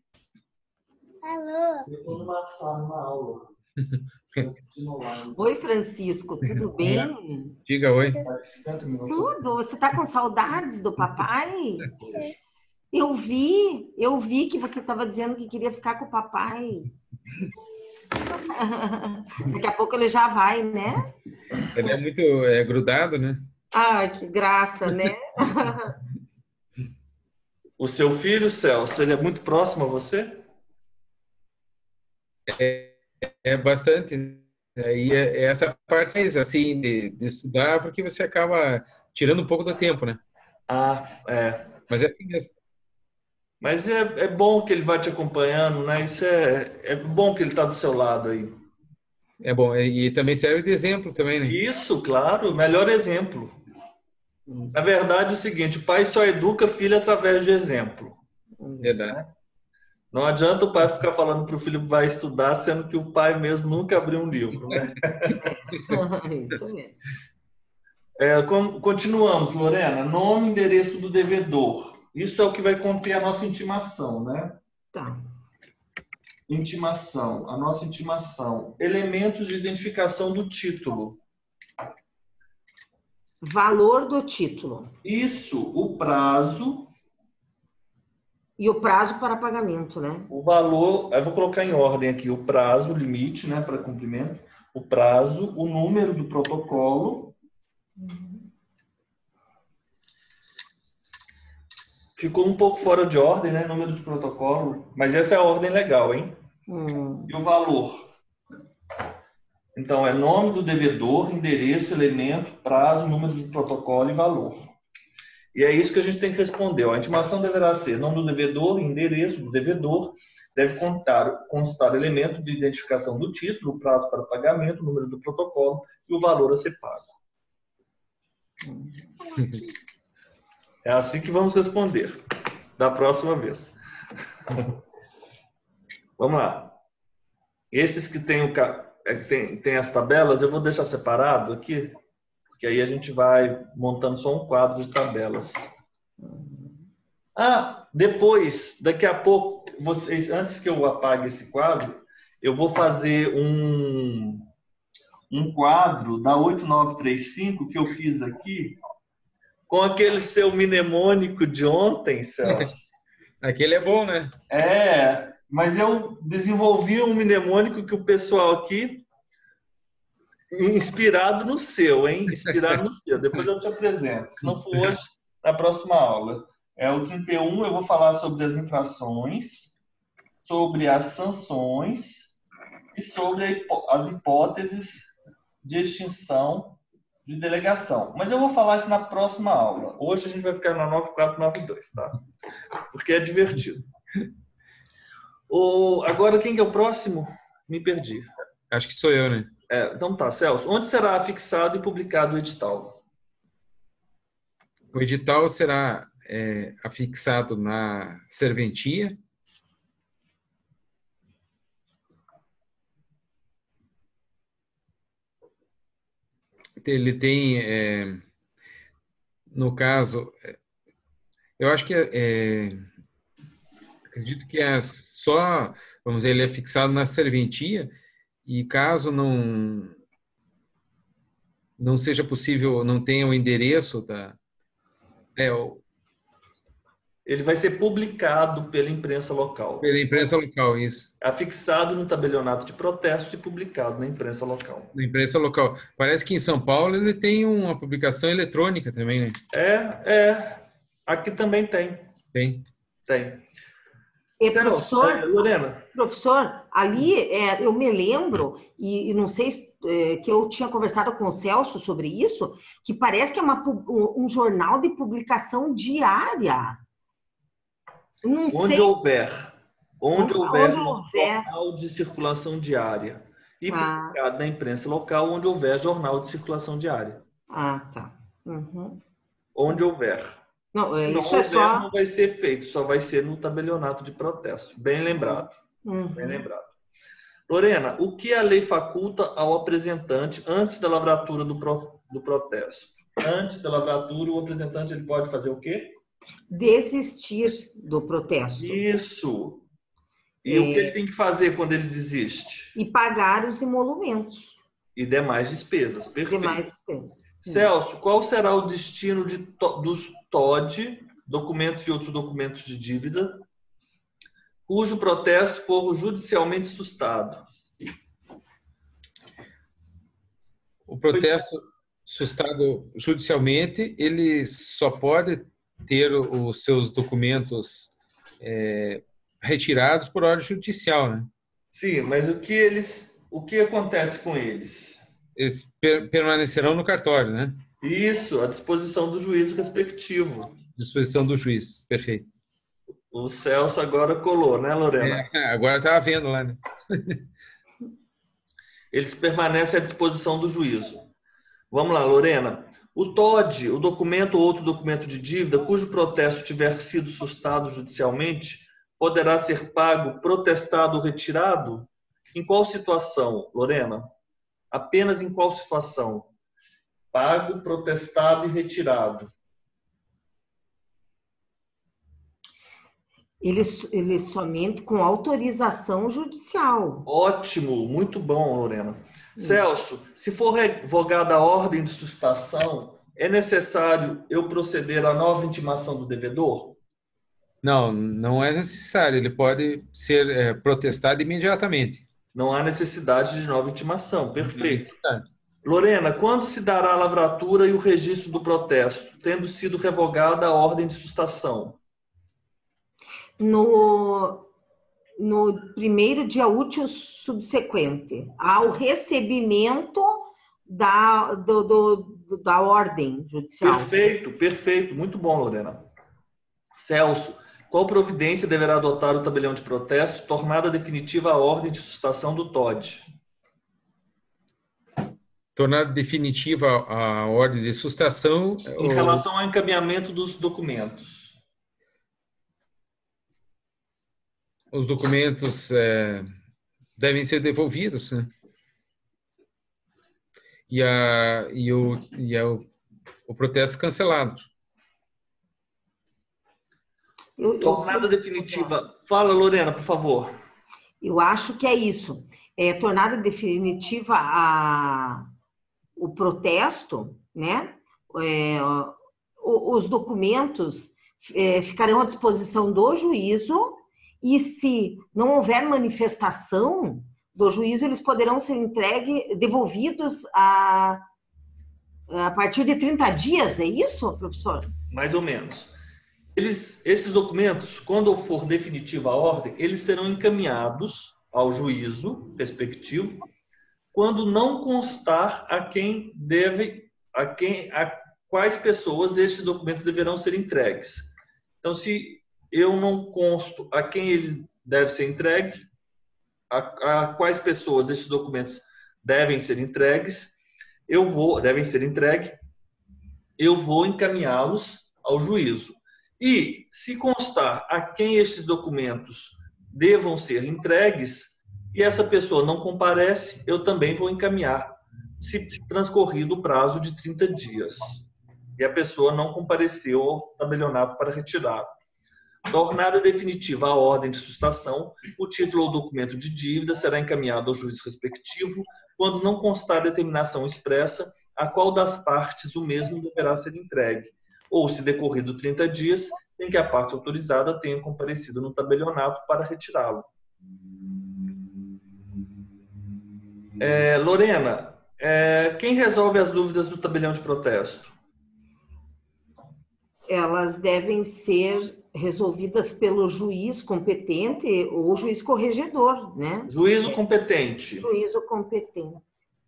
Alô? Eu estou numa sala, numa aula. Oi, Francisco, tudo bem? Diga oi. Tudo. Você está com saudades do papai? Eu vi que você estava dizendo que queria ficar com o papai. Daqui a pouco ele já vai, né? Ele é muito grudado, né? Ai, que graça, né? O seu filho, Celso, ele é muito próximo a você? É bastante. E essa parte assim de estudar, porque você acaba tirando um pouco do tempo, né? Mas é assim mesmo. Mas é bom que ele vai te acompanhando, né? Isso é bom que ele está do seu lado aí. É bom. E também serve de exemplo também, né? Isso, claro. Melhor exemplo. Na verdade é o seguinte, o pai só educa filho através de exemplo. Verdade. Não adianta o pai ficar falando para o filho que vai estudar, sendo que o pai mesmo nunca abriu um livro, né? Isso mesmo. Continuamos, Lorena. Nome e endereço do devedor. Isso é o que vai conter a nossa intimação, né? Tá. Intimação, a nossa intimação. Elementos de identificação do título. Valor do título. Isso, o prazo. E o prazo para pagamento, né? O valor, eu vou colocar em ordem aqui, o prazo, o limite, né, para cumprimento. O prazo, o número do protocolo. ficou um pouco fora de ordem, né? Número de protocolo, mas essa é a ordem legal, hein? E o valor? Então, é nome do devedor, endereço, elemento, prazo, número de protocolo e valor. E é isso que a gente tem que responder. A intimação deverá ser nome do devedor, endereço do devedor, deve constar elemento de identificação do título, o prazo para pagamento, o número do protocolo e o valor a ser pago. É assim que vamos responder da próxima vez. Vamos lá. Esses que tem as tabelas, eu vou deixar separado aqui, porque aí a gente vai montando só um quadro de tabelas. Depois, daqui a pouco, vocês, antes que eu apague esse quadro, eu vou fazer um quadro da 8935 que eu fiz aqui, com aquele seu mnemônico de ontem, Celso. Aquele é bom, né? Mas eu desenvolvi um mnemônico que o pessoal aqui, inspirado no seu, hein? Inspirado no seu. Depois eu te apresento. Se não for hoje, na próxima aula. O 31, eu vou falar sobre as infrações, sobre as sanções e sobre as hipóteses de extinção de delegação. Mas eu vou falar isso na próxima aula. Hoje a gente vai ficar na 9492, tá? Porque é divertido. Agora, quem que é o próximo? Me perdi. Acho que sou eu, né? Então tá, Celso. Onde será afixado e publicado o edital? O edital será afixado na serventia. Ele tem, no caso, eu acho que acredito que só, vamos dizer, ele é fixado na serventia e caso não seja possível, não tenha o endereço ele vai ser publicado pela imprensa local. Pela imprensa local, isso. Afixado no tabelionato de protesto e publicado na imprensa local. Na imprensa local. Parece que em São Paulo ele tem uma publicação eletrônica também, né? Aqui também tem. Tem. Lorena. Professor, ali eu me lembro, e não sei que eu tinha conversado com o Celso sobre isso, que parece que é um jornal de publicação diária. Onde houver jornal de circulação diária e publicado na imprensa local, onde houver jornal de circulação diária. Tá. Uhum. Onde houver. Não, isso não vai ser feito, só vai ser no tabelionato de protesto. Bem lembrado. Bem lembrado. Lorena, o que a lei faculta ao apresentante antes da lavratura do protesto? Antes da lavratura, o apresentante ele pode fazer o quê? Desistir do protesto. Isso. E o que ele tem que fazer quando ele desiste? E pagar os emolumentos. E demais despesas. Perfeito. Demais despesas. Celso, qual será o destino dos TOD, documentos e outros documentos de dívida, cujo protesto for judicialmente sustado? O protesto sustado judicialmente, ele só pode ter os seus documentos retirados por ordem judicial, né? Sim, mas o que acontece com eles? Eles permanecerão no cartório, né? Isso, à disposição do juiz respectivo. Disposição do juiz, perfeito. O Celso agora colou, né, Lorena? Agora estava vendo lá, né? Eles permanecem à disposição do juízo. Vamos lá, Lorena. O TOD, o documento ou outro documento de dívida, cujo protesto tiver sido sustado judicialmente, poderá ser pago, protestado ou retirado? Em qual situação, Lorena? Apenas em qual situação? Pago, protestado e retirado. Ele somente com autorização judicial. Ótimo, muito bom, Lorena. Celso, se for revogada a ordem de sustação, é necessário eu proceder à nova intimação do devedor? Não, não é necessário. Ele pode ser protestado imediatamente. Não há necessidade de nova intimação. Perfeito. Lorena, quando se dará a lavratura e o registro do protesto, tendo sido revogada a ordem de sustação? no primeiro dia útil subsequente ao recebimento da ordem judicial. Perfeito, perfeito. Muito bom, Lorena. Celso, qual providência deverá adotar o tabelião de protesto tornada definitiva a ordem de sustação do TOD? Tornada definitiva a ordem de sustação... Em relação ao encaminhamento dos documentos. Os documentos devem ser devolvidos, né? E o protesto cancelado. Tornada definitiva. Fala, Lorena, por favor. Eu acho que é isso. Tornada definitiva o protesto, né? Os documentos ficarão à disposição do juízo e, se não houver manifestação do juízo, eles poderão ser devolvidos a partir de 30 dias, é isso, professor? Mais ou menos. Esses documentos, quando for definitiva a ordem, eles serão encaminhados ao juízo respectivo, quando não constar a quais pessoas estes documentos deverão ser entregues. Então, se eu não consto a quem ele deve ser entregue, a quais pessoas estes documentos devem ser entregues, eu vou encaminhá-los ao juízo. E, se constar a quem estes documentos devam ser entregues, e essa pessoa não comparece, eu também vou encaminhar, se transcorrido o prazo de 30 dias. E a pessoa não compareceu ao tabelionato para retirar. Tornada definitiva a ordem de sustação, o título ou documento de dívida será encaminhado ao juiz respectivo, quando não constar determinação expressa a qual das partes o mesmo deverá ser entregue, ou, se decorrido 30 dias, em que a parte autorizada tenha comparecido no tabelionato para retirá-lo. Lorena, quem resolve as dúvidas do tabelião de protesto? Elas devem ser resolvidas pelo juiz competente ou juiz corregedor, né? Juízo competente. Juízo competente.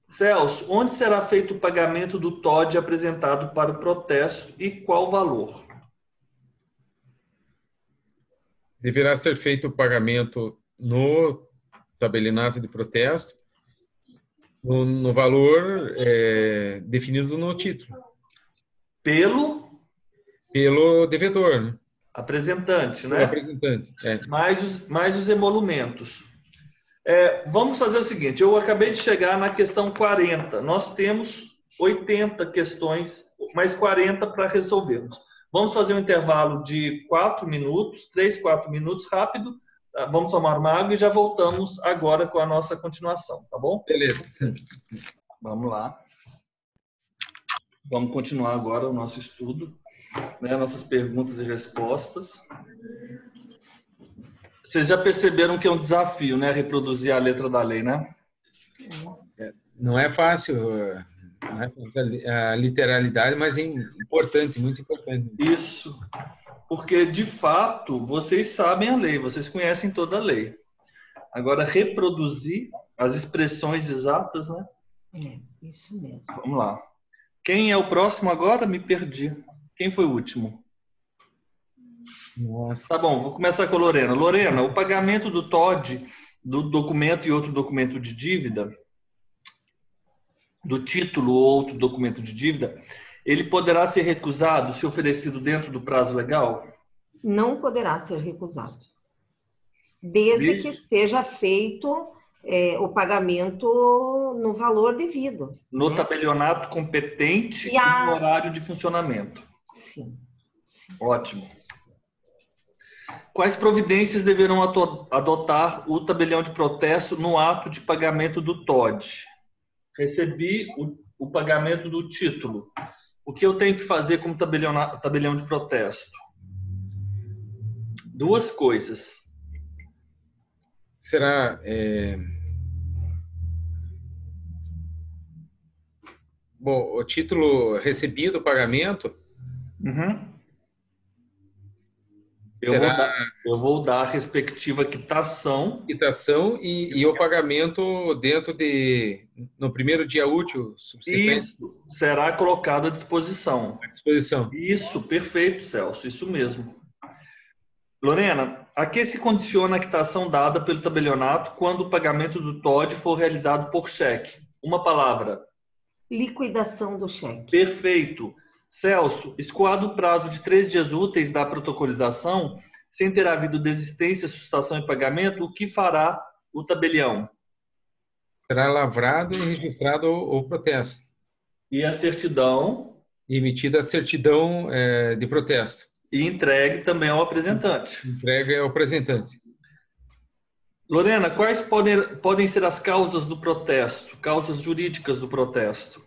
Celso, onde será feito o pagamento do TOD apresentado para o protesto e qual valor? Deverá ser feito o pagamento no tabelionato de protesto, no valor definido no título. Pelo devedor, né? Apresentante, né? Pelo apresentante, mais os emolumentos. Vamos fazer o seguinte, eu acabei de chegar na questão 40. Nós temos 80 questões, mais 40 para resolvermos. Vamos fazer um intervalo de 4 minutos, 3, 4 minutos, rápido. Vamos tomar uma água e já voltamos agora com a nossa continuação, tá bom? Beleza. Vamos lá. Vamos continuar agora o nosso estudo, né? Nossas perguntas e respostas. Vocês já perceberam que é um desafio, né? Reproduzir a letra da lei, né? Não é fácil, a literalidade, mas é importante, muito importante. Isso. Porque, de fato, vocês sabem a lei, vocês conhecem toda a lei. Agora, reproduzir as expressões exatas, né? Isso mesmo. Vamos lá. Quem é o próximo agora? Me perdi. Quem foi o último? Nossa. Tá bom, vou começar com a Lorena. Lorena, o pagamento do TOD, do documento e outro documento de dívida, do título ou outro documento de dívida, ele poderá ser recusado se oferecido dentro do prazo legal? Não poderá ser recusado. Desde que seja feito o pagamento no valor devido. No né? tabelionato competente e no horário de funcionamento. Sim. Ótimo. Quais providências deverão adotar o tabelião de protesto no ato de pagamento do TOD? Recebi o pagamento do título. O que eu tenho que fazer como tabelião de protesto? Duas coisas. Será... Bom, o título recebido, o pagamento, Eu vou dar a respectiva quitação. Quitação e o pagamento no primeiro dia útil subsequente. Isso será colocado à disposição. À disposição. Isso, perfeito, Celso, isso mesmo. Lorena, a que se condiciona a quitação dada pelo tabelionato quando o pagamento do TOD for realizado por cheque? Uma palavra. Liquidação do cheque. Perfeito. Celso, escoado o prazo de 3 dias úteis da protocolização, sem ter havido desistência, sustação e pagamento, o que fará o tabelião? Será lavrado e registrado o protesto. E a certidão? E emitida a certidão de protesto. E entregue também ao apresentante. Entregue ao apresentante. Lorena, quais podem ser as causas do protesto, causas jurídicas do protesto?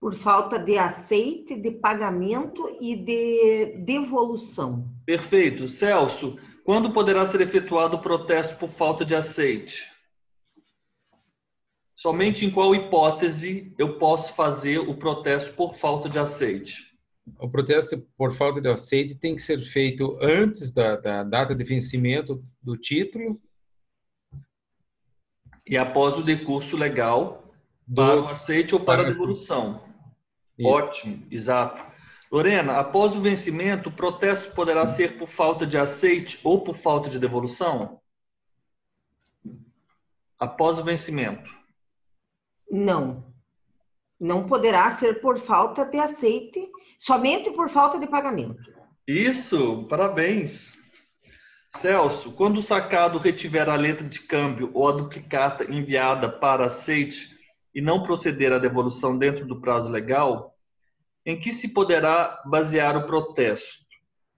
Por falta de aceite, de pagamento e de devolução. Perfeito. Celso, quando poderá ser efetuado o protesto por falta de aceite? Somente em qual hipótese eu posso fazer o protesto por falta de aceite? O protesto por falta de aceite tem que ser feito antes da data de vencimento do título. E após o decurso legal para o aceite ou para a devolução. Isso. Ótimo, exato. Lorena, após o vencimento, o protesto poderá ser por falta de aceite ou por falta de devolução? Após o vencimento. Não. Não poderá ser por falta de aceite, somente por falta de pagamento. Isso, parabéns. Celso, quando o sacado retiver a letra de câmbio ou a duplicata enviada para aceite e não proceder à devolução dentro do prazo legal, em que se poderá basear o protesto?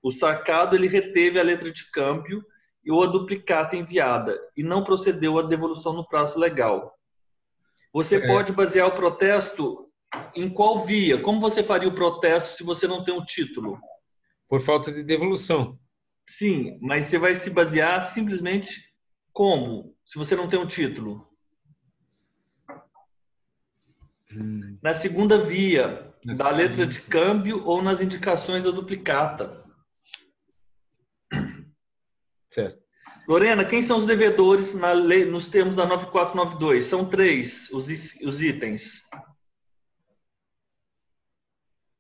O sacado ele reteve a letra de câmbio ou a duplicata enviada e não procedeu à devolução no prazo legal. Você pode basear o protesto em qual via? Como você faria o protesto se você não tem um título? Por falta de devolução. Sim, mas você vai se basear simplesmente como? Se você não tem um título? Na segunda via, da letra de câmbio ou nas indicações da duplicata. Certo. Lorena, quem são os devedores na lei, nos termos da 9492? São 3 os itens.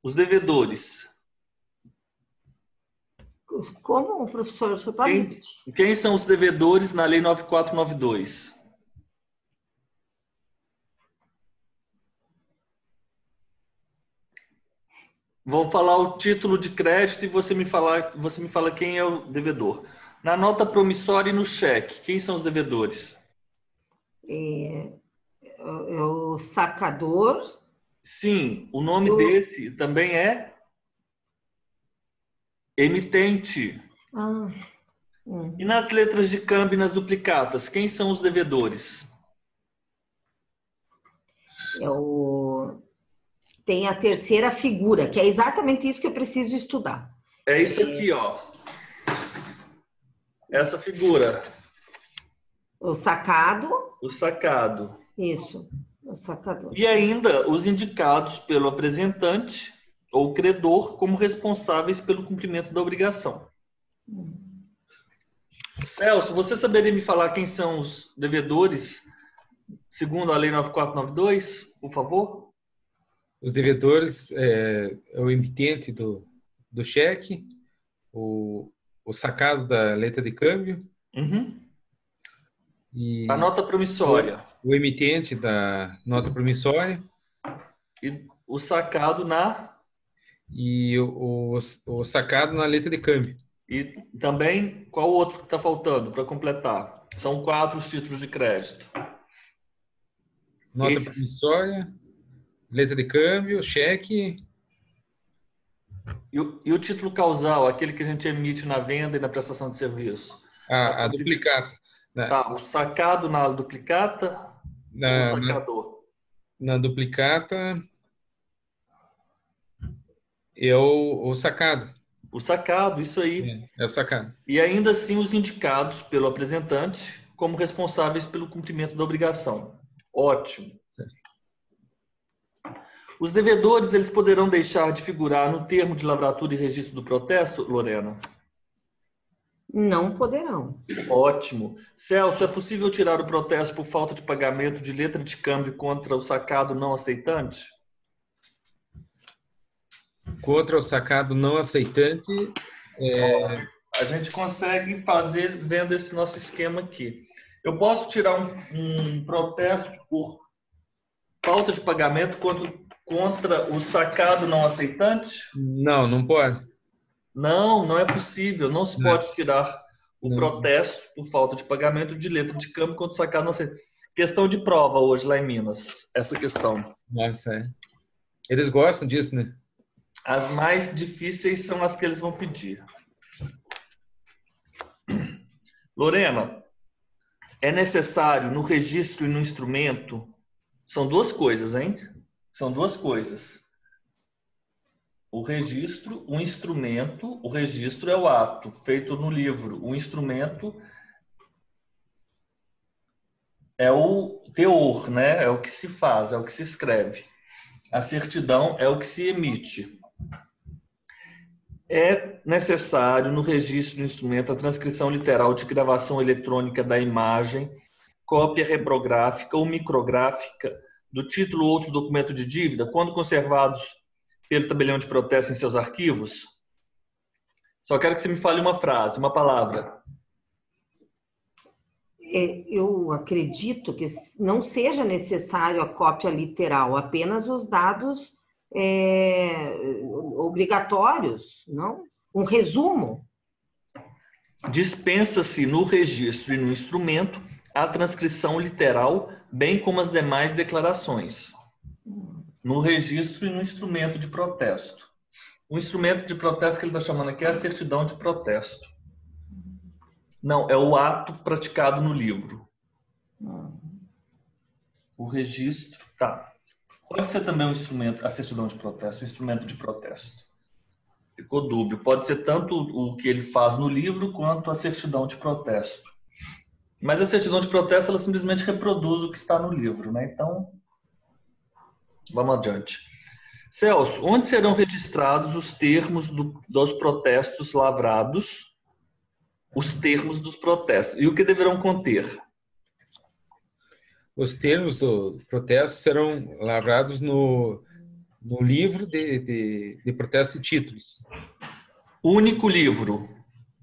Os devedores. Como, professor? Você pode repetir? Quem são os devedores na lei 9492? Vou falar o título de crédito e você me fala quem é o devedor. Na nota promissória e no cheque, quem são os devedores? É o sacador. Sim, o nome desse também é emitente. E nas letras de câmbio e nas duplicatas, quem são os devedores? Tem a terceira figura, que é exatamente isso que eu preciso estudar. É isso aqui, ó. Essa figura. O sacado. O sacado. Isso, o sacador. E ainda os indicados pelo apresentante ou credor como responsáveis pelo cumprimento da obrigação. Celso, você saberia me falar quem são os devedores segundo a lei 9492, por favor? Os devedores é o emitente do cheque, o sacado da letra de câmbio. E a nota promissória. O emitente da nota promissória. E o sacado na... E o sacado na letra de câmbio. E também, qual outro que está faltando para completar? São 4 os títulos de crédito. Nota promissória, letra de câmbio, cheque. E o título causal, aquele que a gente emite na venda e na prestação de serviço? A duplicata. Tá, o sacado na duplicata ou o sacador? Na duplicata é o sacado. O sacado, isso aí. É o sacado. E ainda assim os indicados pelo apresentante como responsáveis pelo cumprimento da obrigação. Ótimo. Os devedores, eles poderão deixar de figurar no termo de lavratura e registro do protesto, Lorena? Não poderão. Ótimo. Celso, é possível tirar o protesto por falta de pagamento de letra de câmbio contra o sacado não aceitante? Contra o sacado não aceitante, A gente consegue fazer vendo esse nosso esquema aqui. Eu posso tirar um protesto por falta de pagamento contra o sacado não aceitante? não, não pode. Não, não é possível. Não se Não, pode tirar o não. protesto por falta de pagamento de letra de câmbio contra o sacado não aceitante. Questão de prova hoje lá em Minas, essa questão. Nossa, é. Eles gostam disso, né? As mais difíceis são as que eles vão pedir. Lorena, é necessário no registro e no instrumento. São duas coisas, hein? São duas coisas. O registro, o instrumento, o registro é o ato feito no livro. O instrumento é o teor, né? É o que se faz, é o que se escreve. A certidão é o que se emite. É necessário no registro do instrumento a transcrição literal de gravação eletrônica da imagem, cópia reprográfica ou micrográfica do título ou outro documento de dívida, quando conservados pelo tabelião de protesto em seus arquivos? Só quero que você me fale uma frase, uma palavra. Eu acredito que não seja necessário a cópia literal, apenas os dados obrigatórios, não? Um resumo. Dispensa-se no registro e no instrumento a transcrição literal, bem como as demais declarações. No registro e no instrumento de protesto. O instrumento de protesto que ele está chamando aqui é a certidão de protesto. Não, é o ato praticado no livro. O registro, tá. Pode ser também um instrumento, a certidão de protesto, o instrumento de protesto. Ficou dúbio. Pode ser tanto o que ele faz no livro quanto a certidão de protesto. Mas a certidão de protesto, ela simplesmente reproduz o que está no livro, né? Então, vamos adiante. Celso, onde serão registrados os termos dos protestos lavrados? Os termos dos protestos. E o que deverão conter? Os termos do protesto serão lavrados no livro de protesto e títulos, Único livro.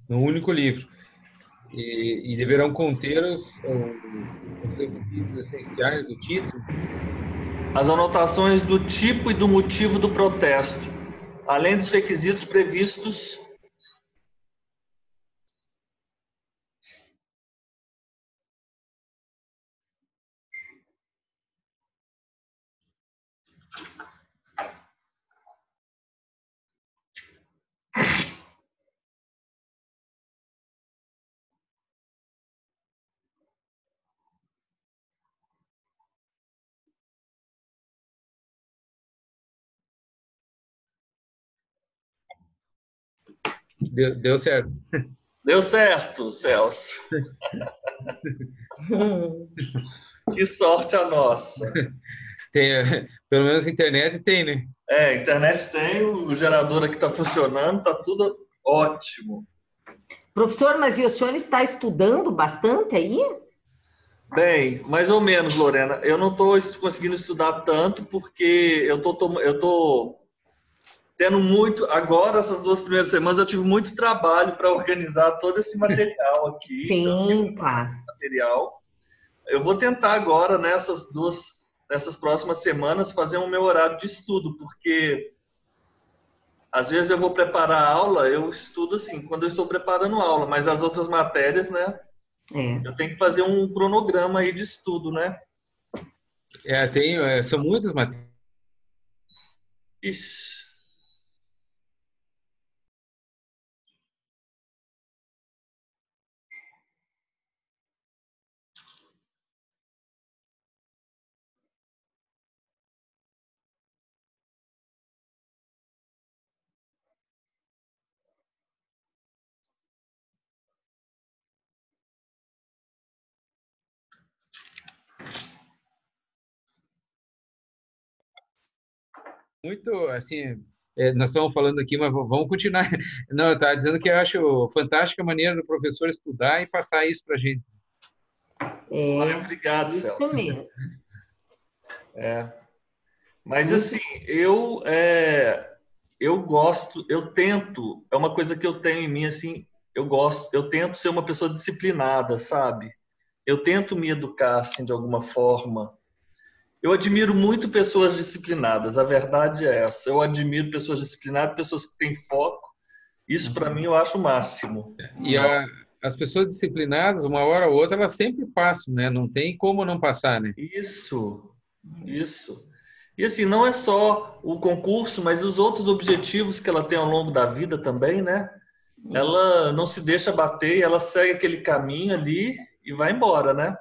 no único livro. E deverão conter os requisitos essenciais do título. As anotações do tipo e do motivo do protesto, além dos requisitos previstos. Deu certo. Deu certo, Celso. Que sorte a nossa. Tem, pelo menos a internet tem, né? A internet tem, o gerador aqui está funcionando, está tudo ótimo. Professor, mas e o senhor está estudando bastante aí? Bem, mais ou menos, Lorena. Eu não estou conseguindo estudar tanto porque eu tô tendo muito. Agora, essas 2 primeiras semanas, eu tive muito trabalho para organizar todo esse material aqui. Então, Sim, claro. material. Eu vou tentar agora, nessas próximas semanas, fazer um meu horário de estudo, porque às vezes eu vou preparar a aula, eu estudo assim, quando eu estou preparando a aula, mas as outras matérias, né, É. eu tenho que fazer um cronograma aí de estudo, né? São muitas matérias. Ixi. Muito, assim, nós estamos falando aqui, mas vamos continuar. Não, eu estava dizendo que eu acho fantástica a maneira do professor estudar e passar isso para a gente. Obrigado, isso Celso. mesmo. Mas assim, eu gosto, eu tento, é uma coisa que eu tenho em mim, assim, eu tento ser uma pessoa disciplinada, sabe? Eu tento me educar, assim, de alguma forma. Eu admiro muito pessoas disciplinadas, a verdade é essa. Eu admiro pessoas disciplinadas, pessoas que têm foco. Isso, para mim, eu acho o máximo. E as pessoas disciplinadas, uma hora ou outra, elas sempre passam, né? Não tem como não passar, né? Isso. E assim, não é só o concurso, mas os outros objetivos que ela tem ao longo da vida também, né? Ela não se deixa bater, ela segue aquele caminho ali e vai embora, né?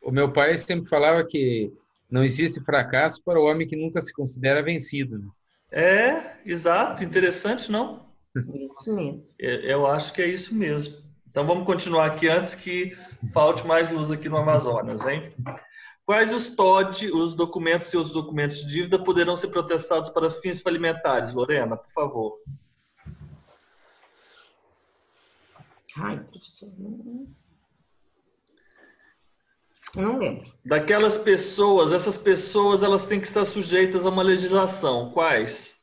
O meu pai sempre falava que não existe fracasso para o homem que nunca se considera vencido, né? Exato, interessante, não? Isso mesmo. Eu acho que é isso mesmo. Então vamos continuar aqui antes que falte mais luz aqui no Amazonas, hein? Quais os TOD, os documentos e os documentos de dívida poderão ser protestados para fins falimentares? Lorena, por favor. Ai, professor. Não lembro. Daquelas pessoas, essas pessoas elas têm que estar sujeitas a uma legislação. Quais?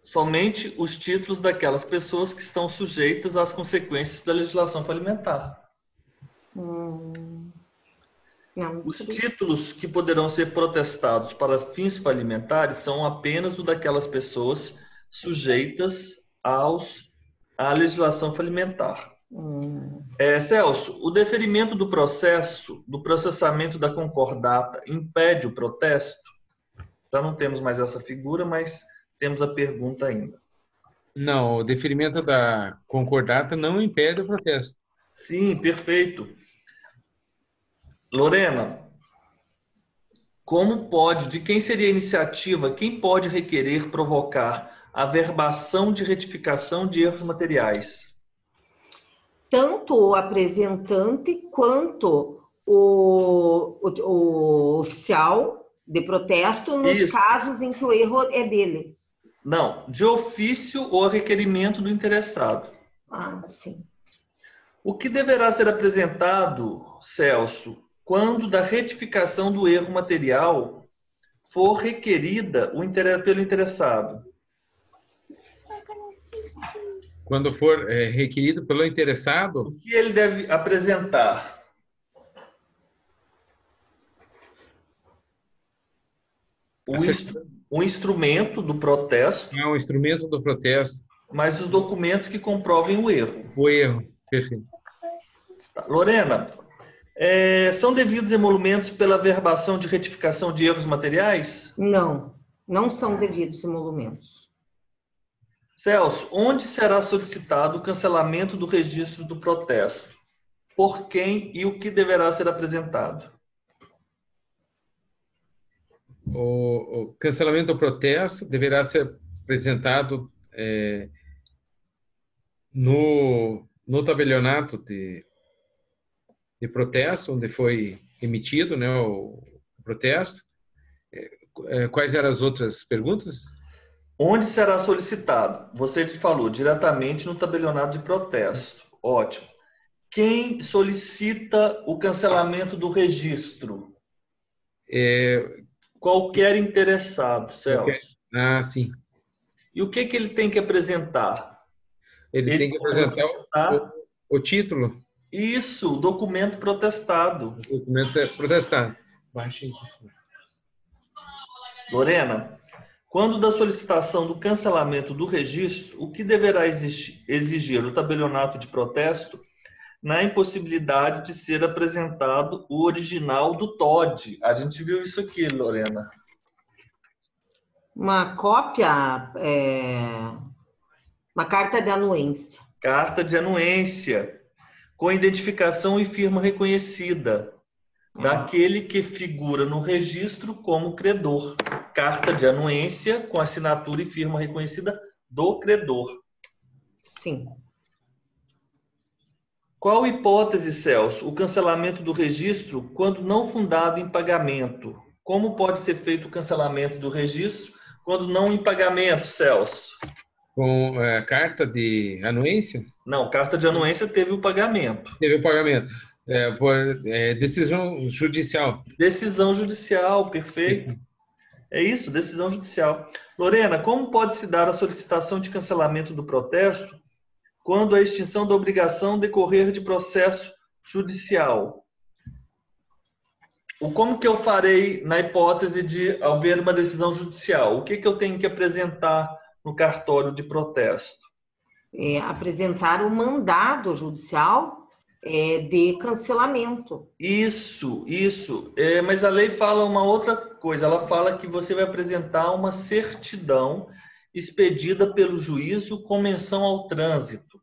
Somente os títulos daquelas pessoas que estão sujeitas às consequências da legislação falimentar. Não Os sabia. títulos que poderão ser protestados para fins falimentares são apenas o daquelas pessoas sujeitas à legislação falimentar. Celso, o deferimento do processamento da concordata, impede o protesto? Já não temos mais essa figura, mas temos a pergunta ainda. Não, o deferimento da concordata não impede o protesto. Sim, perfeito. Lorena, de quem seria a iniciativa, quem pode requerer provocar a averbação de retificação de erros materiais? Tanto o apresentante quanto o oficial de protesto nos casos em que o erro é dele. Não, de ofício ou a requerimento do interessado. Sim. O que deverá ser apresentado, Celso, quando da retificação do erro material for requerida pelo interessado? Quando for requerido pelo interessado... O que ele deve apresentar? O instrumento do protesto. É um instrumento do protesto. Mas os documentos que comprovem o erro. O erro, perfeito. Lorena, são devidos emolumentos pela averbação de retificação de erros materiais? Não, não são devidos emolumentos. Celso, onde será solicitado o cancelamento do registro do protesto? Por quem e o que deverá ser apresentado? O cancelamento do protesto deverá ser apresentado no tabelionato de protesto, onde foi emitido, né, o protesto. Quais eram as outras perguntas? Onde será solicitado? Você falou diretamente no tabelionato de protesto. Ótimo. Quem solicita o cancelamento do registro? Qualquer interessado, Celso. Sim. E o que ele tem que apresentar? Ele tem que apresentar o título. Isso, o documento protestado. O documento é protestado. Lorena, quando da solicitação do cancelamento do registro, o que deverá exigir o tabelionato de protesto na impossibilidade de ser apresentado o original do TOD? A gente viu isso aqui, Lorena. Uma cópia, uma carta de anuência. Carta de anuência, com identificação e firma reconhecida, daquele que figura no registro como credor. Carta de anuência com assinatura e firma reconhecida do credor. Sim. Qual hipótese, Celso, o cancelamento do registro quando não fundado em pagamento? como pode ser feito o cancelamento do registro quando não em pagamento, Celso? Com carta de anuência? Não, carta de anuência teve o pagamento. Teve o pagamento. Por decisão judicial. Decisão judicial, perfeito. É isso, decisão judicial. Lorena, como pode se dar a solicitação de cancelamento do protesto quando a extinção da obrigação decorrer de processo judicial? Como que eu farei na hipótese de haver uma decisão judicial? O que eu tenho que apresentar no cartório de protesto? Apresentar o mandado judicial de cancelamento. Isso. Mas a lei fala uma outra coisa. Ela fala que você vai apresentar uma certidão expedida pelo juízo com menção ao trânsito.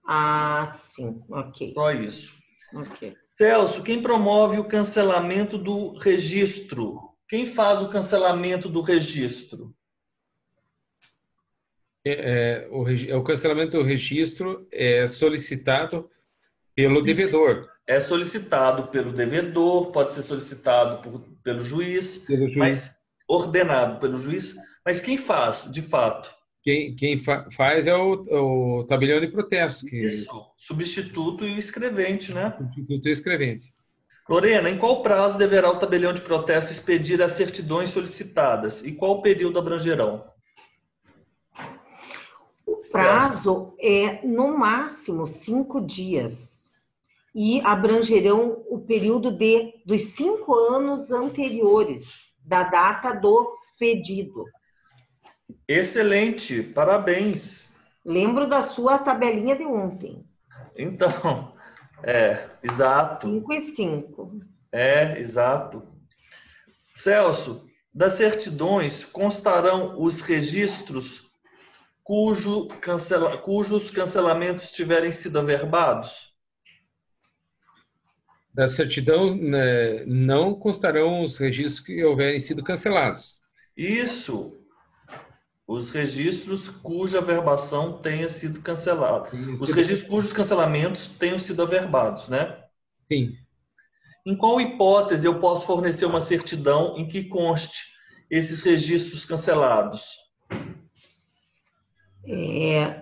Ah, sim. Ok. Só isso. Ok. Celso, quem promove o cancelamento do registro? Quem faz o cancelamento do registro? O cancelamento do registro é solicitado pelo devedor. É solicitado pelo devedor, pode ser solicitado pelo juiz, mas ordenado pelo juiz. Mas quem faz, de fato? Quem faz é o tabelião de protesto. Isso, substituto e o escrevente, né? Substituto e escrevente. Lorena, em qual prazo deverá o tabelião de protesto expedir as certidões solicitadas? E qual período abrangerão? O prazo é, no máximo, 5 dias. E abrangerão o período dos 5 anos anteriores da data do pedido. Excelente, parabéns. Lembro da sua tabelinha de ontem. Então, exato. 5 e 5. Exato. Celso, das certidões constarão os registros cujos cancelamentos tiverem sido averbados? Da certidão, né, não constarão os registros que houverem sido cancelados. Isso. Os registros cuja averbação tenha sido cancelada. Os registros cujos cancelamentos tenham sido averbados, né? Sim. Em qual hipótese eu posso fornecer uma certidão em que conste esses registros cancelados?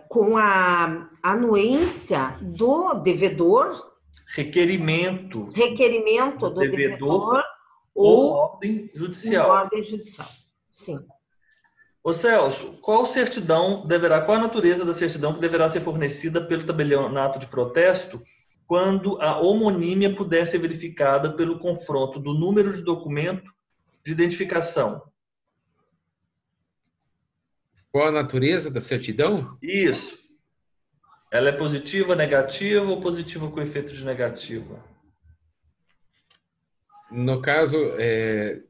Com a anuência do devedor. Requerimento do devedor ou ordem judicial. Ordem judicial, sim. Ô Celso, qual a natureza da certidão que deverá ser fornecida pelo tabelionato de protesto quando a homonímia puder ser verificada pelo confronto do número de documento de identificação? Qual a natureza da certidão? Isso. Ela é positiva, negativa ou positiva com efeito de negativa? No caso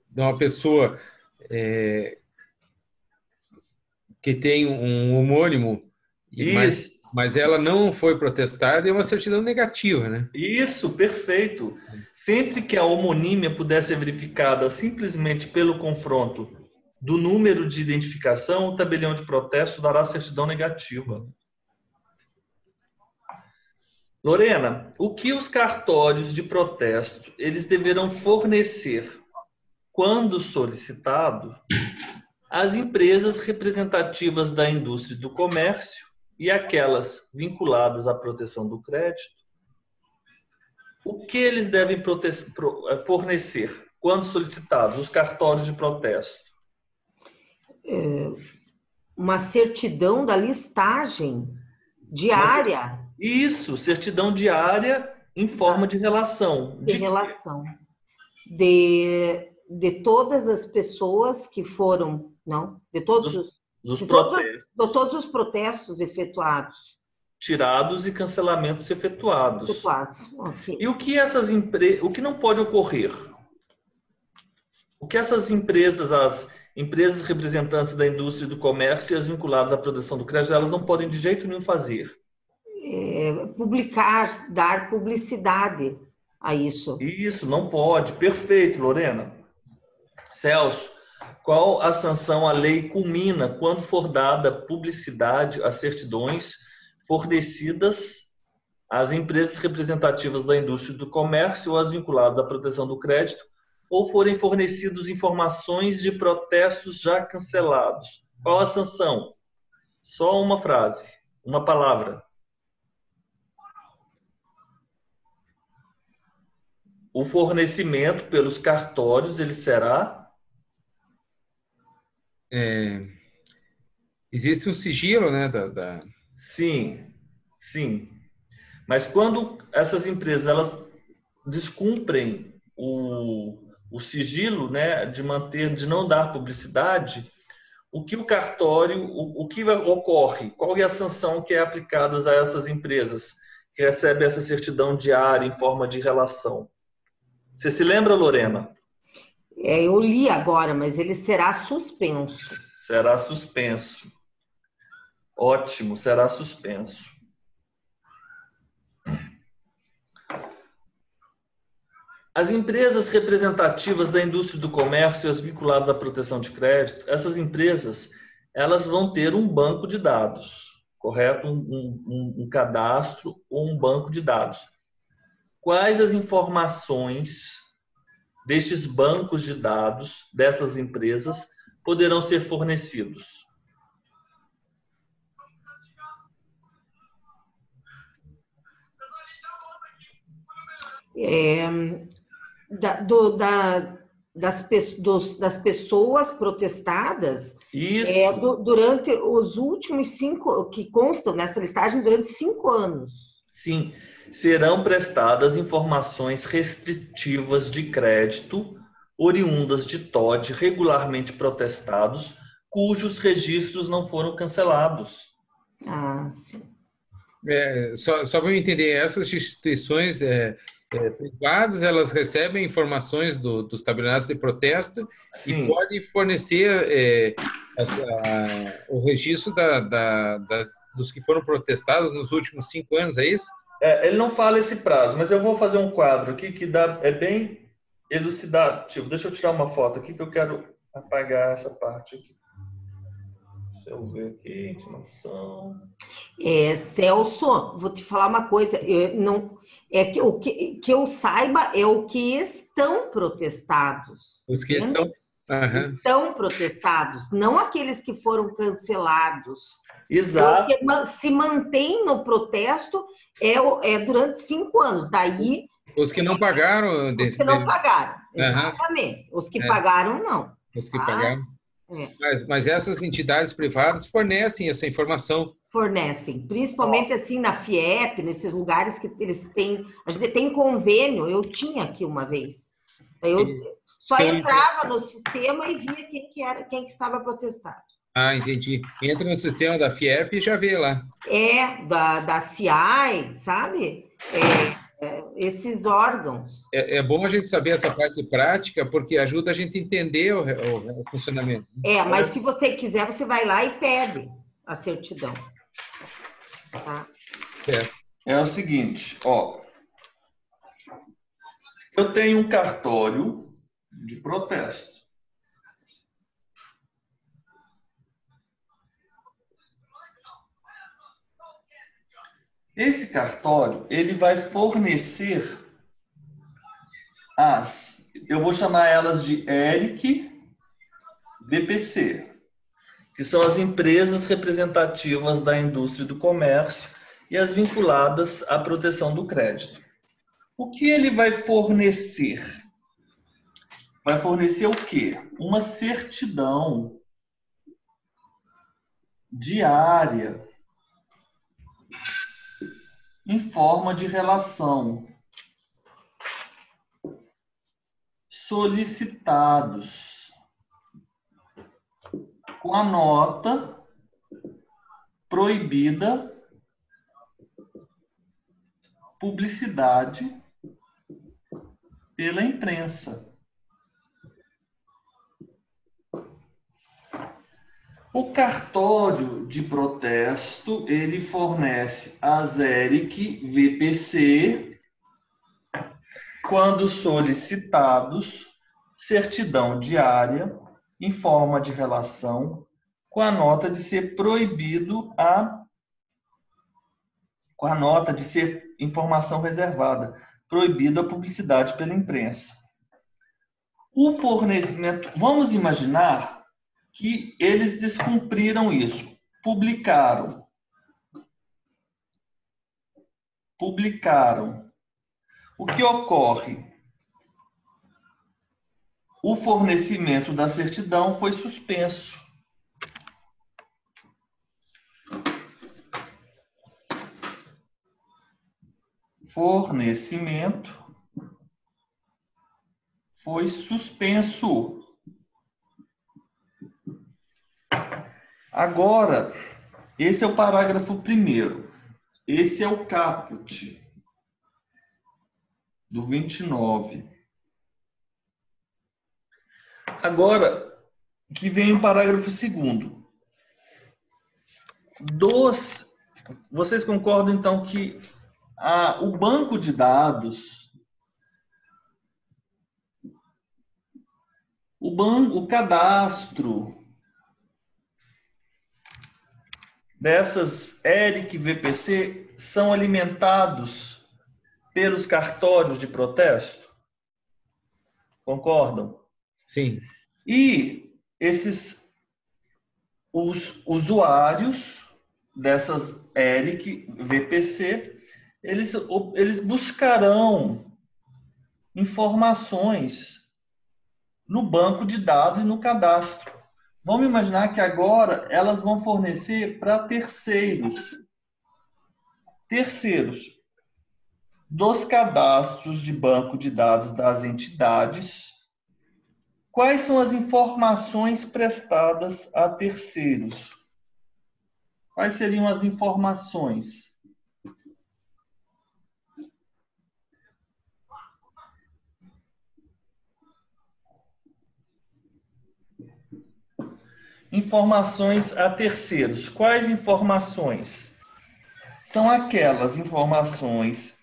de uma pessoa que tem um homônimo, mas ela não foi protestada, é uma certidão negativa, né? Isso, perfeito. Sempre que a homonímia puder ser verificada simplesmente pelo confronto do número de identificação, o tabelião de protesto dará certidão negativa. Lorena, o que os cartórios de protesto eles deverão fornecer quando solicitado às empresas representativas da indústria e do comércio e aquelas vinculadas à proteção do crédito? O que eles devem fornecer quando solicitados, os cartórios de protesto? Uma certidão da listagem diária. Isso, certidão diária em forma de relação. De relação. De todas as pessoas que foram, de todos os protestos efetuados. Tirados e cancelamentos efetuados. Okay. E o que não pode ocorrer? O que essas empresas, as empresas representantes da indústria e do comércio e as vinculadas à proteção do crédito, elas não podem de jeito nenhum fazer? Publicar, dar publicidade a isso. Isso, não pode. Perfeito, Lorena. Celso, qual a sanção a lei culmina quando for dada publicidade às certidões fornecidas às empresas representativas da indústria e do comércio ou às vinculadas à proteção do crédito ou forem fornecidos informações de protestos já cancelados. Qual a sanção? Só uma frase, uma palavra. O fornecimento pelos cartórios, ele será? Existe um sigilo, né? Sim, sim. Mas quando essas empresas elas descumprem o sigilo, né, de manter, de não dar publicidade, o que o cartório, o que ocorre? Qual é a sanção que é aplicada a essas empresas que recebem essa certidão diária em forma de relação? Você se lembra, Lorena? Eu li agora, mas ele será suspenso. Será suspenso. Ótimo, será suspenso. As empresas representativas da indústria do comércio e as vinculadas à proteção de crédito, essas empresas, elas vão ter um banco de dados, correto? Um cadastro ou um banco de dados. Quais as informações destes bancos de dados, dessas empresas, poderão ser fornecidos? Das pessoas protestadas durante os últimos 5, que constam nessa listagem, durante 5 anos. Sim, serão prestadas informações restritivas de crédito oriundas de TOD regularmente protestados, cujos registros não foram cancelados. Ah, sim. Só para eu entender, essas instituições privadas, elas recebem informações dos tabelionatos de protesto. Sim. E podem fornecer o registro dos que foram protestados nos últimos 5 anos, é isso? Ele não fala esse prazo, mas eu vou fazer um quadro aqui que é bem elucidativo. Deixa eu tirar uma foto aqui que eu quero apagar essa parte aqui. Deixa eu ver aqui, intimação. Celso, vou te falar uma coisa. O que eu saiba é o que estão protestados. Os que estão... Uhum. Estão protestados, não aqueles que foram cancelados. Exato. Os que se mantêm no protesto durante 5 anos. Daí... Os que não pagaram... Os que não pagaram, exatamente. Uhum. Os que pagaram, não. Os que pagaram. Mas essas entidades privadas fornecem essa informação. Fornecem, principalmente assim na FIEP, nesses lugares que eles têm... A gente tem convênio, eu tinha aqui uma vez. Só entrava no sistema e via quem que estava protestado. Ah, entendi. Entra no sistema da FIEP e já vê lá. Da CIAI, sabe? Esses órgãos. É bom a gente saber essa parte prática, porque ajuda a gente a entender o funcionamento. Mas se você quiser, você vai lá e pede a certidão. Tá? É o seguinte, eu tenho um cartório de protesto. Esse cartório, ele vai fornecer eu vou chamar elas de ERIC VPC, que são as empresas representativas da indústria do comércio e as vinculadas à proteção do crédito. O que ele vai fornecer? Vai fornecer o quê? Uma certidão diária em forma de relação. Solicitados com a nota proibida publicidade pela imprensa. O cartório de protesto, ele fornece as ERIC VPC, quando solicitados, certidão diária em forma de relação com a nota de ser proibido com a nota de ser informação reservada, proibida a publicidade pela imprensa. O fornecimento, vamos imaginar que eles descumpriram isso, publicaram. O que ocorre? O fornecimento da certidão foi suspenso. Fornecimento foi suspenso. Agora, esse é o parágrafo 1º. Esse é o caput do 29. Agora, que vem o parágrafo 2º. Vocês concordam, então, que o banco de dados, o cadastro dessas ERIC VPC são alimentados pelos cartórios de protesto? Concordam? Sim. E os usuários dessas ERIC VPC, eles buscarão informações no banco de dados e no cadastro. Vamos imaginar que agora elas vão fornecer para terceiros dos cadastros de banco de dados das entidades. Quais são as informações prestadas a terceiros? Quais seriam as informações? Informações a terceiros. Quais informações? São aquelas informações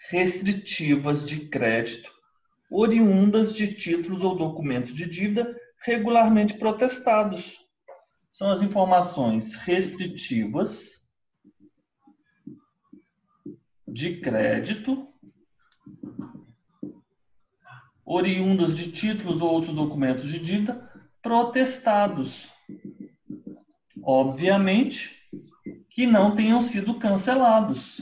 restritivas de crédito, oriundas de títulos ou documentos de dívida regularmente protestados. São as informações restritivas de crédito, oriundas de títulos ou outros documentos de dívida protestados. Obviamente que não tenham sido cancelados.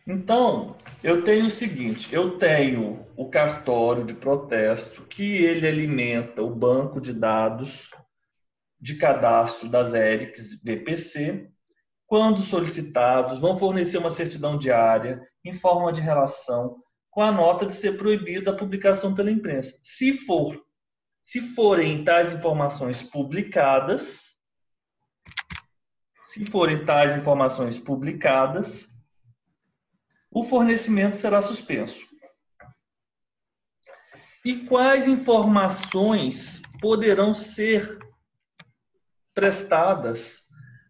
Então, eu tenho o seguinte, eu tenho o cartório de protesto, que ele alimenta o banco de dados de cadastro das ERICs VPC. Quando solicitados, vão fornecer uma certidão diária em forma de relação com a nota de ser proibida a publicação pela imprensa. Se forem tais informações publicadas, o fornecimento será suspenso. E quais informações poderão ser prestadas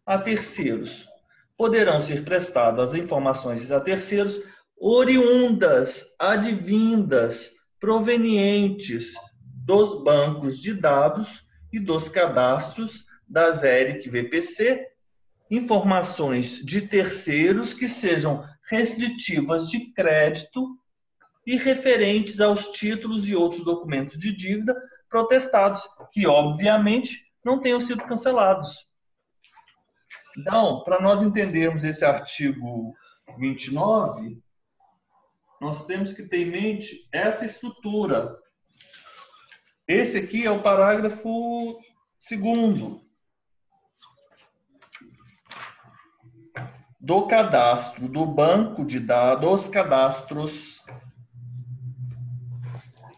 a terceiros? Poderão ser prestadas informações a terceiros oriundas, advindas, provenientes dos bancos de dados e dos cadastros das ERIC VPC, informações de terceiros que sejam restritivas de crédito e referentes aos títulos e outros documentos de dívida protestados, que obviamente não tenham sido cancelados. Então, para nós entendermos esse artigo 29, nós temos que ter em mente essa estrutura. Esse aqui é o parágrafo 2º. Do cadastro do banco de dados, cadastros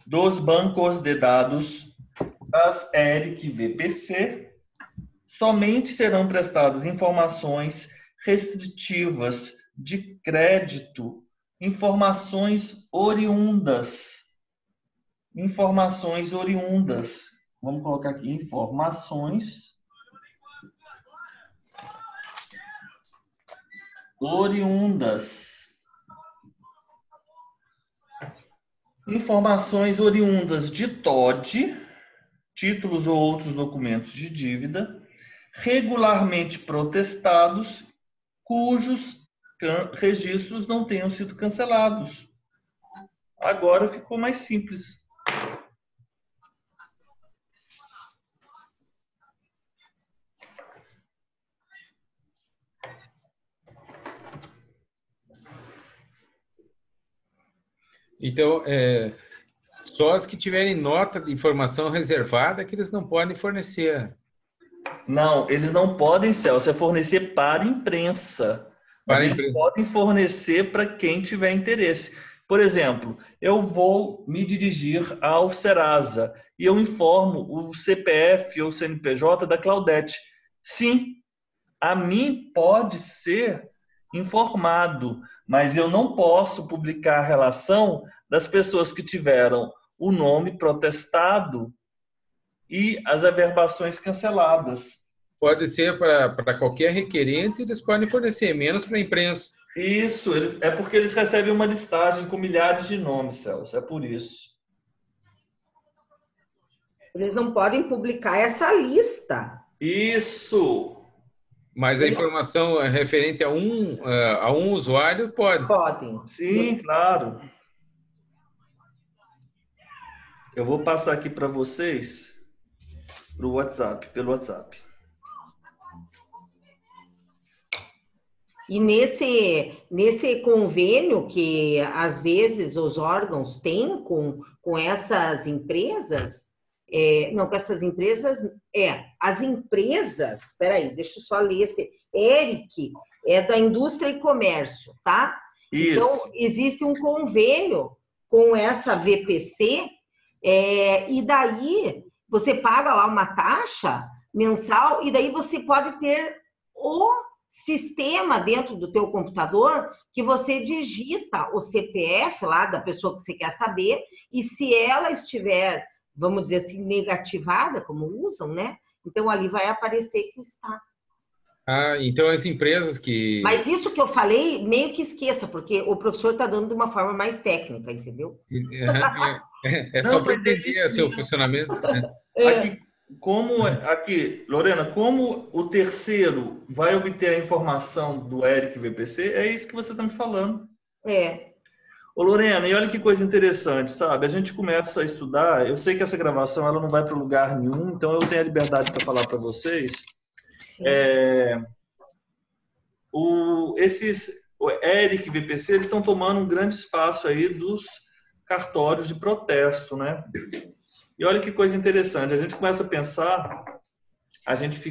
dos bancos de dados das ERIC VPC, somente serão prestadas informações restritivas de crédito, informações oriundas. Vamos colocar aqui informações oriundas. Informações oriundas de TOD, títulos ou outros documentos de dívida, regularmente protestados, cujos registros não tenham sido cancelados. Agora ficou mais simples. Então, só os que tiverem nota de informação reservada que eles não podem fornecer. Não, eles não podem, Celso, é fornecer para a imprensa. Mas Para a eles imprensa. podem fornecer para quem tiver interesse. Por exemplo, eu vou me dirigir ao Serasa e eu informo o CPF ou CNPJ da Claudete. Sim, a mim pode ser informado, mas eu não posso publicar a relação das pessoas que tiveram o nome protestado e as averbações canceladas. Pode ser para qualquer requerente, eles podem fornecer, menos para a imprensa. Isso, é porque eles recebem uma listagem com milhares de nomes, Celso, é por isso. Eles não podem publicar essa lista. Isso! Mas a informação referente a um usuário pode. Podem. Sim, claro. Eu vou passar aqui para vocês pelo WhatsApp. E nesse convênio que, às vezes, os órgãos têm com essas empresas, as empresas, peraí, deixa eu só ler esse, Eric, é da Indústria e Comércio, tá? Isso. Então, existe um convênio com essa VPC, e daí você paga lá uma taxa mensal, e daí você pode ter o sistema dentro do teu computador que você digita o CPF lá da pessoa que você quer saber, e se ela estiver, vamos dizer assim, negativada, como usam, né? Então ali vai aparecer que está. Ah, então as empresas que... Mas isso que eu falei, meio que esqueça, porque o professor está dando de uma forma mais técnica, entendeu? É só para entender assim, o funcionamento, né? Lorena, como o terceiro vai obter a informação do Eric VPC, é isso que você está me falando. Ô, Lorena, e olha que coisa interessante, sabe? A gente começa a estudar, eu sei que essa gravação ela não vai para lugar nenhum, então eu tenho a liberdade para falar para vocês. O Eric VPC, eles estão tomando um grande espaço aí dos cartórios de protesto, né? E olha que coisa interessante, a gente começa a pensar, a gente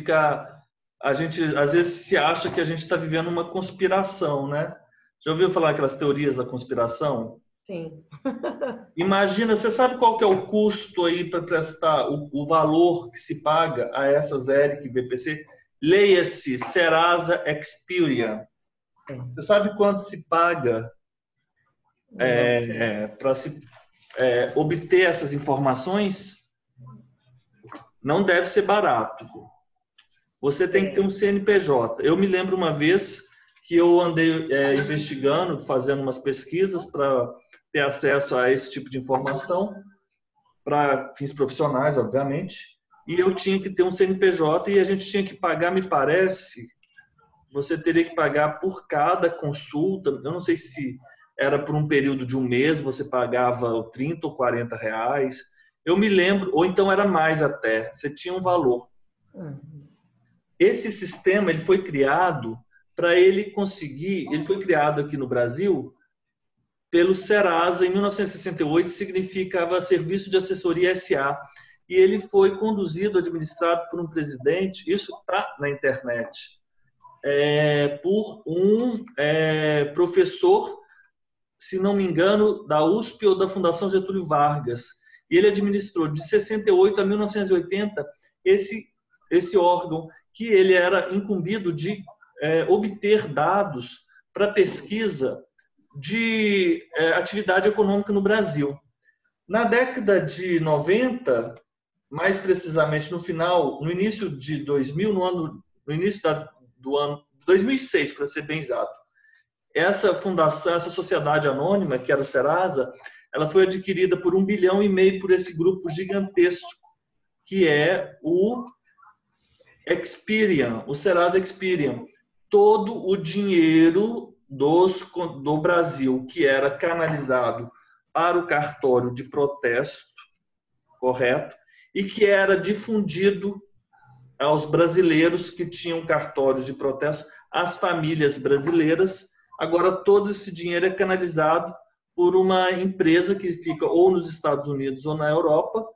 às vezes se acha que a gente está vivendo uma conspiração, né? Já ouviu falar aquelas teorias da conspiração? Sim. Imagina, você sabe qual que é o custo aí para prestar, o valor que se paga a essas Eric VPC? Leia-se Serasa Experian. Você sabe quanto se paga para se obter essas informações? Não deve ser barato. Você tem que ter um CNPJ. Eu me lembro uma vez que eu andei investigando, fazendo umas pesquisas para ter acesso a esse tipo de informação, para fins profissionais, obviamente, e eu tinha que ter um CNPJ e a gente tinha que pagar, me parece, você teria que pagar por cada consulta, eu não sei se era por um período de um mês, você pagava 30 ou 40 reais, eu me lembro, ou então era mais até, você tinha um valor. Esse sistema ele foi criado para ele foi criado aqui no Brasil pelo Serasa em 1968, significava Serviço de Assessoria SA, e ele foi conduzido, administrado por um presidente, isso está na internet, por um professor, se não me engano, da USP ou da Fundação Getúlio Vargas, e ele administrou de 68 a 1980 esse órgão, que ele era incumbido de obter dados para pesquisa de atividade econômica no Brasil. Na década de 90, mais precisamente no início de 2000, no início do ano 2006, para ser bem exato, essa fundação, essa sociedade anônima, que era o Serasa, ela foi adquirida por 1,5 bilhão por esse grupo gigantesco, que é o Experian, o Serasa Experian. Todo o dinheiro do Brasil que era canalizado para o cartório de protesto, correto? E que era difundido aos brasileiros que tinham cartórios de protesto, às famílias brasileiras. Agora, todo esse dinheiro é canalizado por uma empresa que fica ou nos Estados Unidos ou na Europa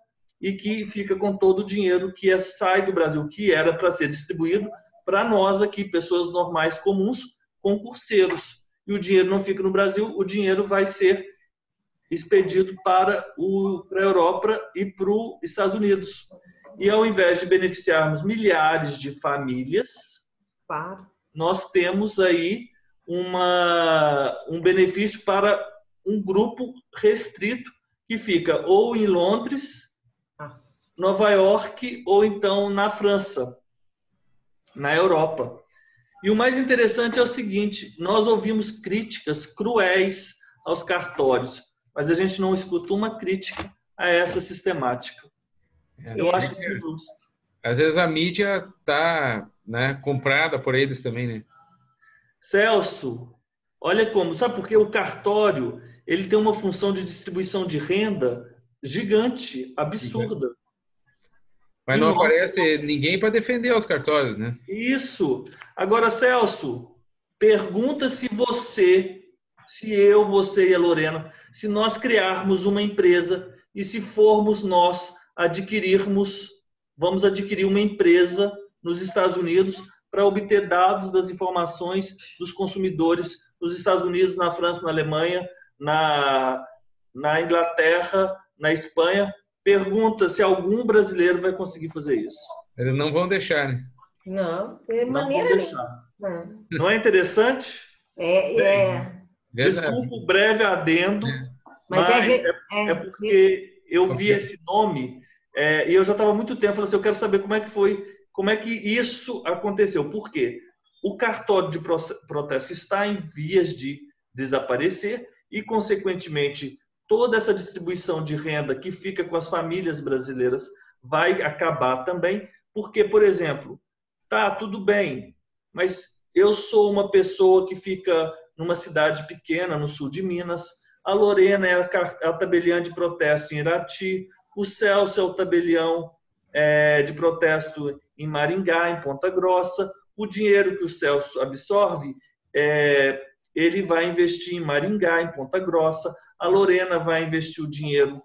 e que fica com todo o dinheiro que sai do Brasil, que era para ser distribuído para nós aqui, pessoas normais, comuns, concurseiros. E o dinheiro não fica no Brasil, o dinheiro vai ser expedido para a Europa e para os Estados Unidos. E ao invés de beneficiarmos milhares de famílias, nós temos aí um benefício para um grupo restrito que fica ou em Londres, Nova York, ou então na França, na Europa. E o mais interessante é o seguinte, nós ouvimos críticas cruéis aos cartórios, mas a gente não escuta uma crítica a essa sistemática. Eu acho isso injusto. Às vezes a mídia está, né, comprada por eles também, né? Celso, olha como, sabe por quê? O cartório, ele tem uma função de distribuição de renda gigante, absurda. Mas não aparece ninguém para defender os cartórios, né? Isso. Agora, Celso, pergunta se você, se eu, você e a Lorena, se nós criarmos uma empresa e se formos nós vamos adquirir uma empresa nos Estados Unidos para obter dados das informações dos consumidores nos Estados Unidos, na França, na Alemanha, na Inglaterra, na Espanha. Pergunta se algum brasileiro vai conseguir fazer isso. Eles não vão deixar, né? Não, de Não maneira vão deixar. nenhuma. Não é interessante? Desculpa o breve adendo, mas é porque eu vi esse nome e eu já estava há muito tempo falando assim, eu quero saber como é que foi, como é que isso aconteceu. Por quê? O cartório de protesto está em vias de desaparecer e, consequentemente, toda essa distribuição de renda que fica com as famílias brasileiras vai acabar também, porque, por exemplo, tá, tudo bem, mas eu sou uma pessoa que fica numa cidade pequena no sul de Minas, a Lorena é a tabeliã de protesto em Irati, o Celso é o tabelião de protesto em Maringá, em Ponta Grossa. O dinheiro que o Celso absorve, ele vai investir em Maringá, em Ponta Grossa. A Lorena vai investir o dinheiro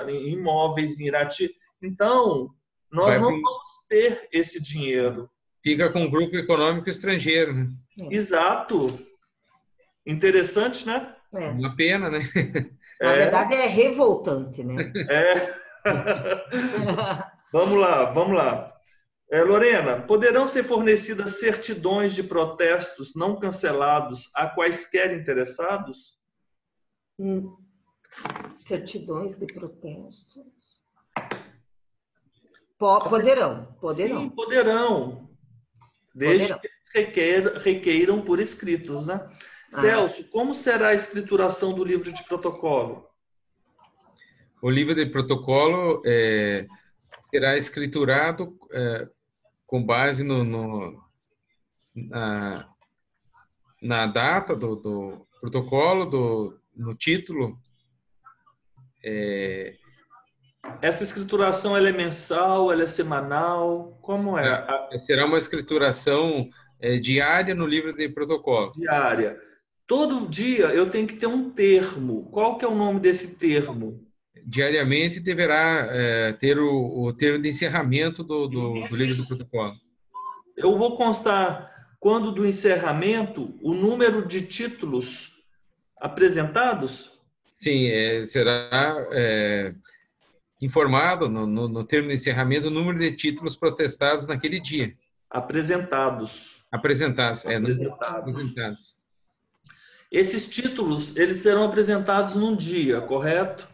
em imóveis em Irati. Então, nós não vamos ter esse dinheiro. Fica com um grupo econômico estrangeiro, né? Exato. Interessante, né? Uma pena, né? Na verdade, é revoltante, né? Vamos lá. Lorena, poderão ser fornecidas certidões de protestos não cancelados a quaisquer interessados? Certidões de protestos? Poderão. Sim, poderão. Desde que requeiram por escritos, né? Celso, como será a escrituração do livro de protocolo? O livro de protocolo será escriturado com base na data do protocolo, no título. Essa escrituração ela é mensal, ela é semanal? Como é? Será uma escrituração diária no livro de protocolo. Diária. Todo dia eu tenho que ter um termo. Qual que é o nome desse termo? Diariamente deverá ter o termo de encerramento do livro do protocolo. Eu vou constar, quando do encerramento, o número de títulos apresentados? Sim, será informado no termo de encerramento o número de títulos protestados naquele dia. Apresentados. Apresentados. Esses títulos, eles serão apresentados num dia, correto?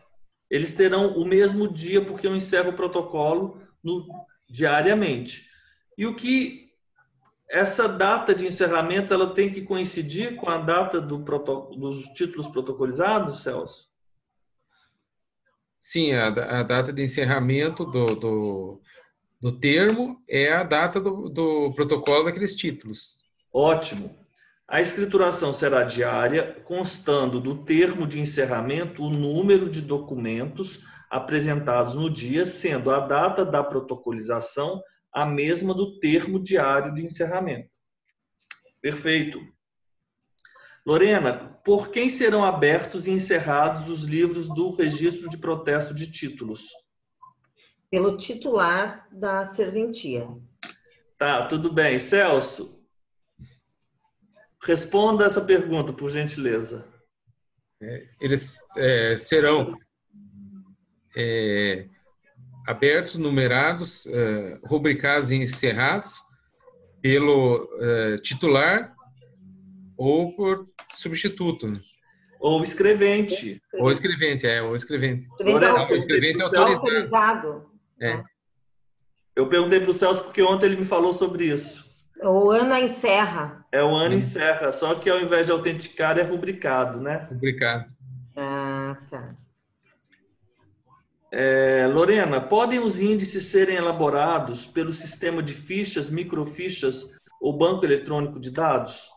Eles terão o mesmo dia, porque eu encerro o protocolo diariamente. E essa data de encerramento, ela tem que coincidir com a data dos títulos protocolizados, Celso? Sim, a data de encerramento do termo é a data do protocolo daqueles títulos. Ótimo. A escrituração será diária, constando do termo de encerramento o número de documentos apresentados no dia, sendo a data da protocolização a mesma do termo diário de encerramento. Perfeito. Lorena, por quem serão abertos e encerrados os livros do registro de protesto de títulos? Pelo titular da serventia. Tá, tudo bem. Celso, responda essa pergunta, por gentileza. Eles serão abertos, numerados, rubricados e encerrados pelo titular ou por substituto. Ou escrevente. Ou escrevente, ou escrevente. Lorena, O escrevente é autorizado. Eu perguntei para o Celso porque ontem ele me falou sobre isso. O Ana encerra. O Ana encerra, só que ao invés de autenticar é rubricado, né? Rubricado. Ah, tá. Lorena, podem os índices serem elaborados pelo sistema de fichas, microfichas ou banco eletrônico de dados?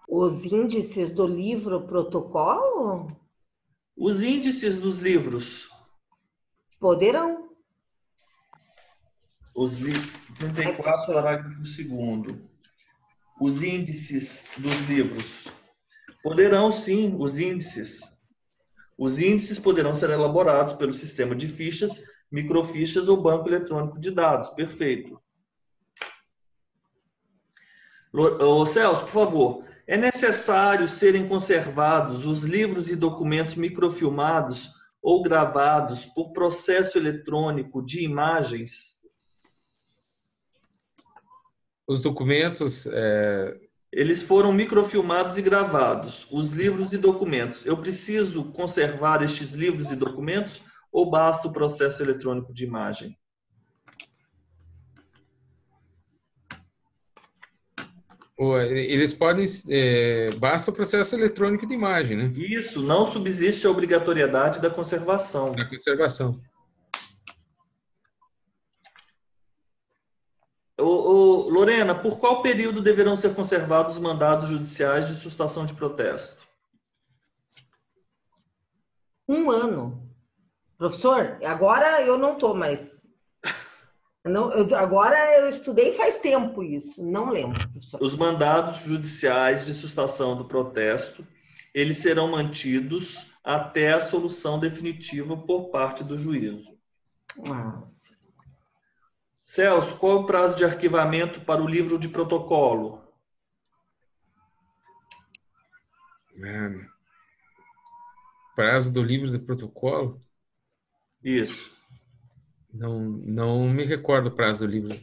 Os índices do livro protocolo? Os índices dos livros. Poderão. 34, parágrafo 2º. Os índices dos livros. Poderão, sim, os índices. Os índices poderão ser elaborados pelo sistema de fichas, microfichas ou banco eletrônico de dados. Perfeito. Celso, por favor, é necessário serem conservados os livros e documentos microfilmados ou gravados por processo eletrônico de imagens? Os documentos... Eles foram microfilmados e gravados, os livros e documentos. Eu preciso conservar estes livros e documentos ou basta o processo eletrônico de imagem? Eles podem... basta o processo eletrônico de imagem, né? Isso, não subsiste a obrigatoriedade da conservação. Da conservação. Lorena, por qual período deverão ser conservados os mandados judiciais de sustação de protesto? 1 ano. Professor, agora eu não estou mais. Agora eu estudei faz tempo isso, não lembro, professor. Os mandados judiciais de sustação do protesto, eles serão mantidos até a solução definitiva por parte do juízo. Nossa. Celso, qual é o prazo de arquivamento para o livro de protocolo? Prazo do livro de protocolo? Isso. Não me recordo o prazo do livro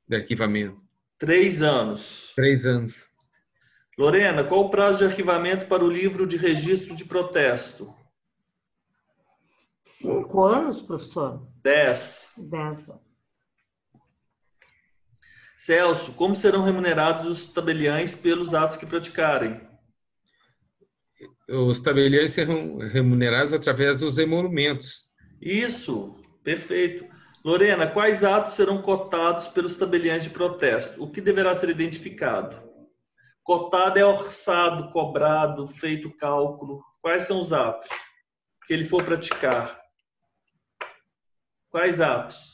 de arquivamento. 3 anos. 3 anos. Lorena, qual o prazo de arquivamento para o livro de registro de protesto? 5 anos, professor? 10. 10 anos. Celso, como serão remunerados os tabeliães pelos atos que praticarem? Os tabeliães serão remunerados através dos emolumentos. Isso, perfeito. Lorena, quais atos serão cotados pelos tabeliães de protesto? O que deverá ser identificado? Cotado é orçado, cobrado, feito cálculo. Quais são os atos que ele for praticar? Quais atos?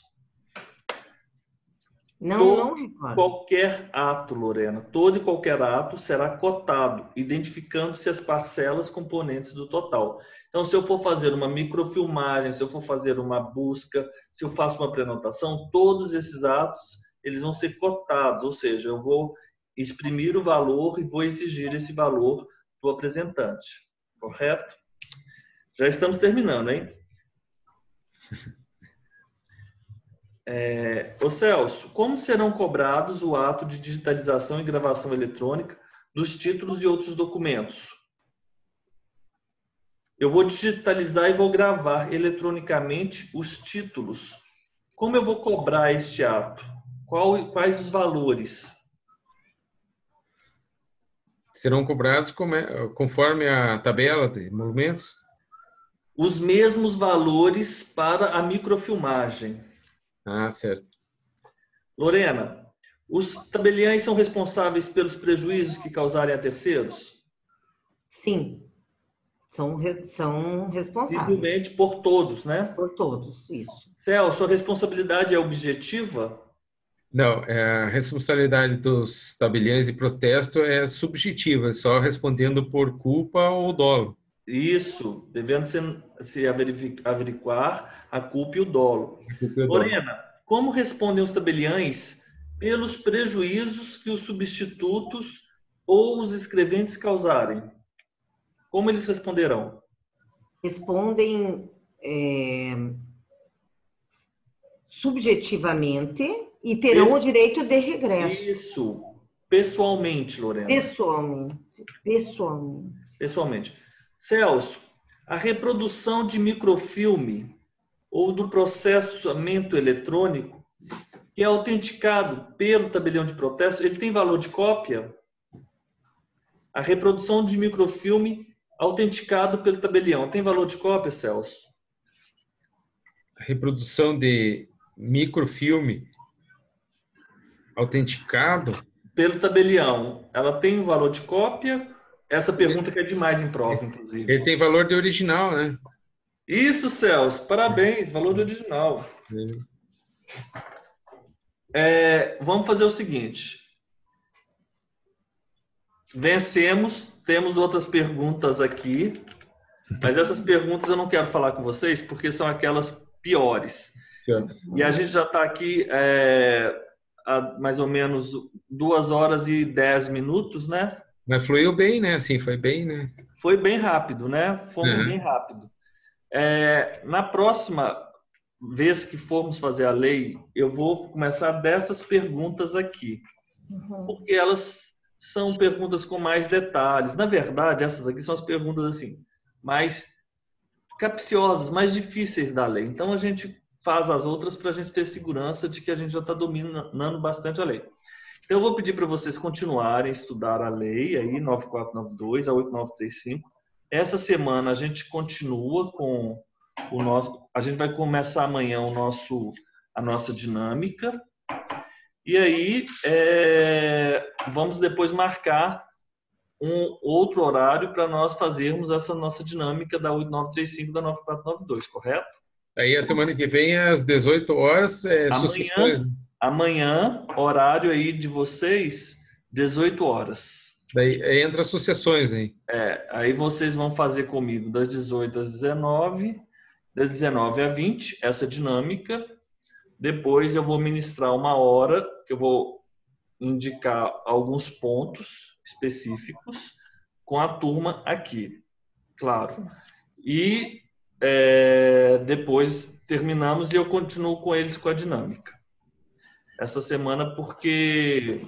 Não recordo. Qualquer ato, Lorena, todo e qualquer ato será cotado, identificando-se as parcelas componentes do total. Então, se eu for fazer uma microfilmagem, se eu for fazer uma busca, se eu faço uma prenotação, todos esses atos, eles vão ser cotados, ou seja, eu vou exprimir o valor e vou exigir esse valor do apresentante. Correto? Já estamos terminando, hein? Ô Celso, como serão cobrados o ato de digitalização e gravação eletrônica dos títulos e outros documentos? Eu vou digitalizar e vou gravar eletronicamente os títulos. Como eu vou cobrar este ato? Quais os valores? Serão cobrados conforme a tabela de emolumentos? Os mesmos valores para a microfilmagem. Ah, certo. Lorena, Os tabeliães são responsáveis pelos prejuízos que causarem a terceiros? Sim, são responsáveis Simplesmente por todos, né? por todos, isso. Celso, a responsabilidade é objetiva? Não, a responsabilidade dos tabeliães de protesto é subjetiva, só respondendo por culpa ou dolo. Isso, devendo se averiguar a culpa e o dolo. Culpa e o dolo. Lorena, como respondem os tabeliães pelos prejuízos que os substitutos ou os escreventes causarem? Como eles responderão? Respondem subjetivamente e terão o direito de regresso. Isso, pessoalmente, Lorena. Pessoalmente. Celso, a reprodução de microfilme ou do processamento eletrônico que é autenticado pelo tabelião de protesto, ele tem valor de cópia? A reprodução de microfilme autenticado pelo tabelião tem valor de cópia, Celso? A reprodução de microfilme autenticado pelo tabelião, ela tem um valor de cópia? Essa pergunta que é demais em prova, inclusive. Ele tem valor de original, né? Isso, Celso. Parabéns. Valor de original. Vamos fazer o seguinte. Vencemos. Temos outras perguntas aqui. Mas essas perguntas eu não quero falar com vocês porque são aquelas piores. E a gente já está aqui há mais ou menos 2 horas e 10 minutos, né? Mas fluiu bem, né? Assim, foi bem, né? Foi bem rápido, né? Fomos bem rápido. Na próxima vez que formos fazer a lei, eu vou começar dessas perguntas aqui. Porque elas são perguntas com mais detalhes. Na verdade, essas aqui são as perguntas assim, mais capciosas, mais difíceis da lei. Então, a gente faz as outras para a gente ter segurança de que a gente já está dominando bastante a lei. Então, eu vou pedir para vocês continuarem a estudar a lei, aí, 9492, a 8935. Essa semana a gente continua com o nosso... A gente vai começar amanhã a nossa dinâmica. E aí, vamos depois marcar um outro horário para nós fazermos essa nossa dinâmica da 8935 da 9492, correto? Aí a semana que vem, às 18 horas, sucessões. Amanhã, horário aí de vocês, 18 horas. Daí entra as sucessões, hein? Aí vocês vão fazer comigo das 18 às 19, das 19 às 20, essa dinâmica. Depois eu vou ministrar 1 hora, que eu vou indicar alguns pontos específicos com a turma aqui, claro. E depois terminamos e eu continuo com eles com a dinâmica. Essa semana, porque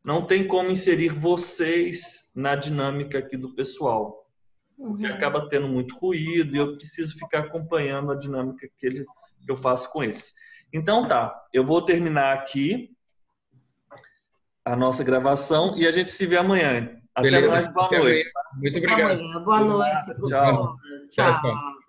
não tem como inserir vocês na dinâmica aqui do pessoal. Porque acaba tendo muito ruído e eu preciso ficar acompanhando a dinâmica que eu faço com eles. Então tá, eu vou terminar aqui a nossa gravação e a gente se vê amanhã. Até mais, boa noite. Muito obrigado. Amanhã, boa noite. Tchau. Tchau.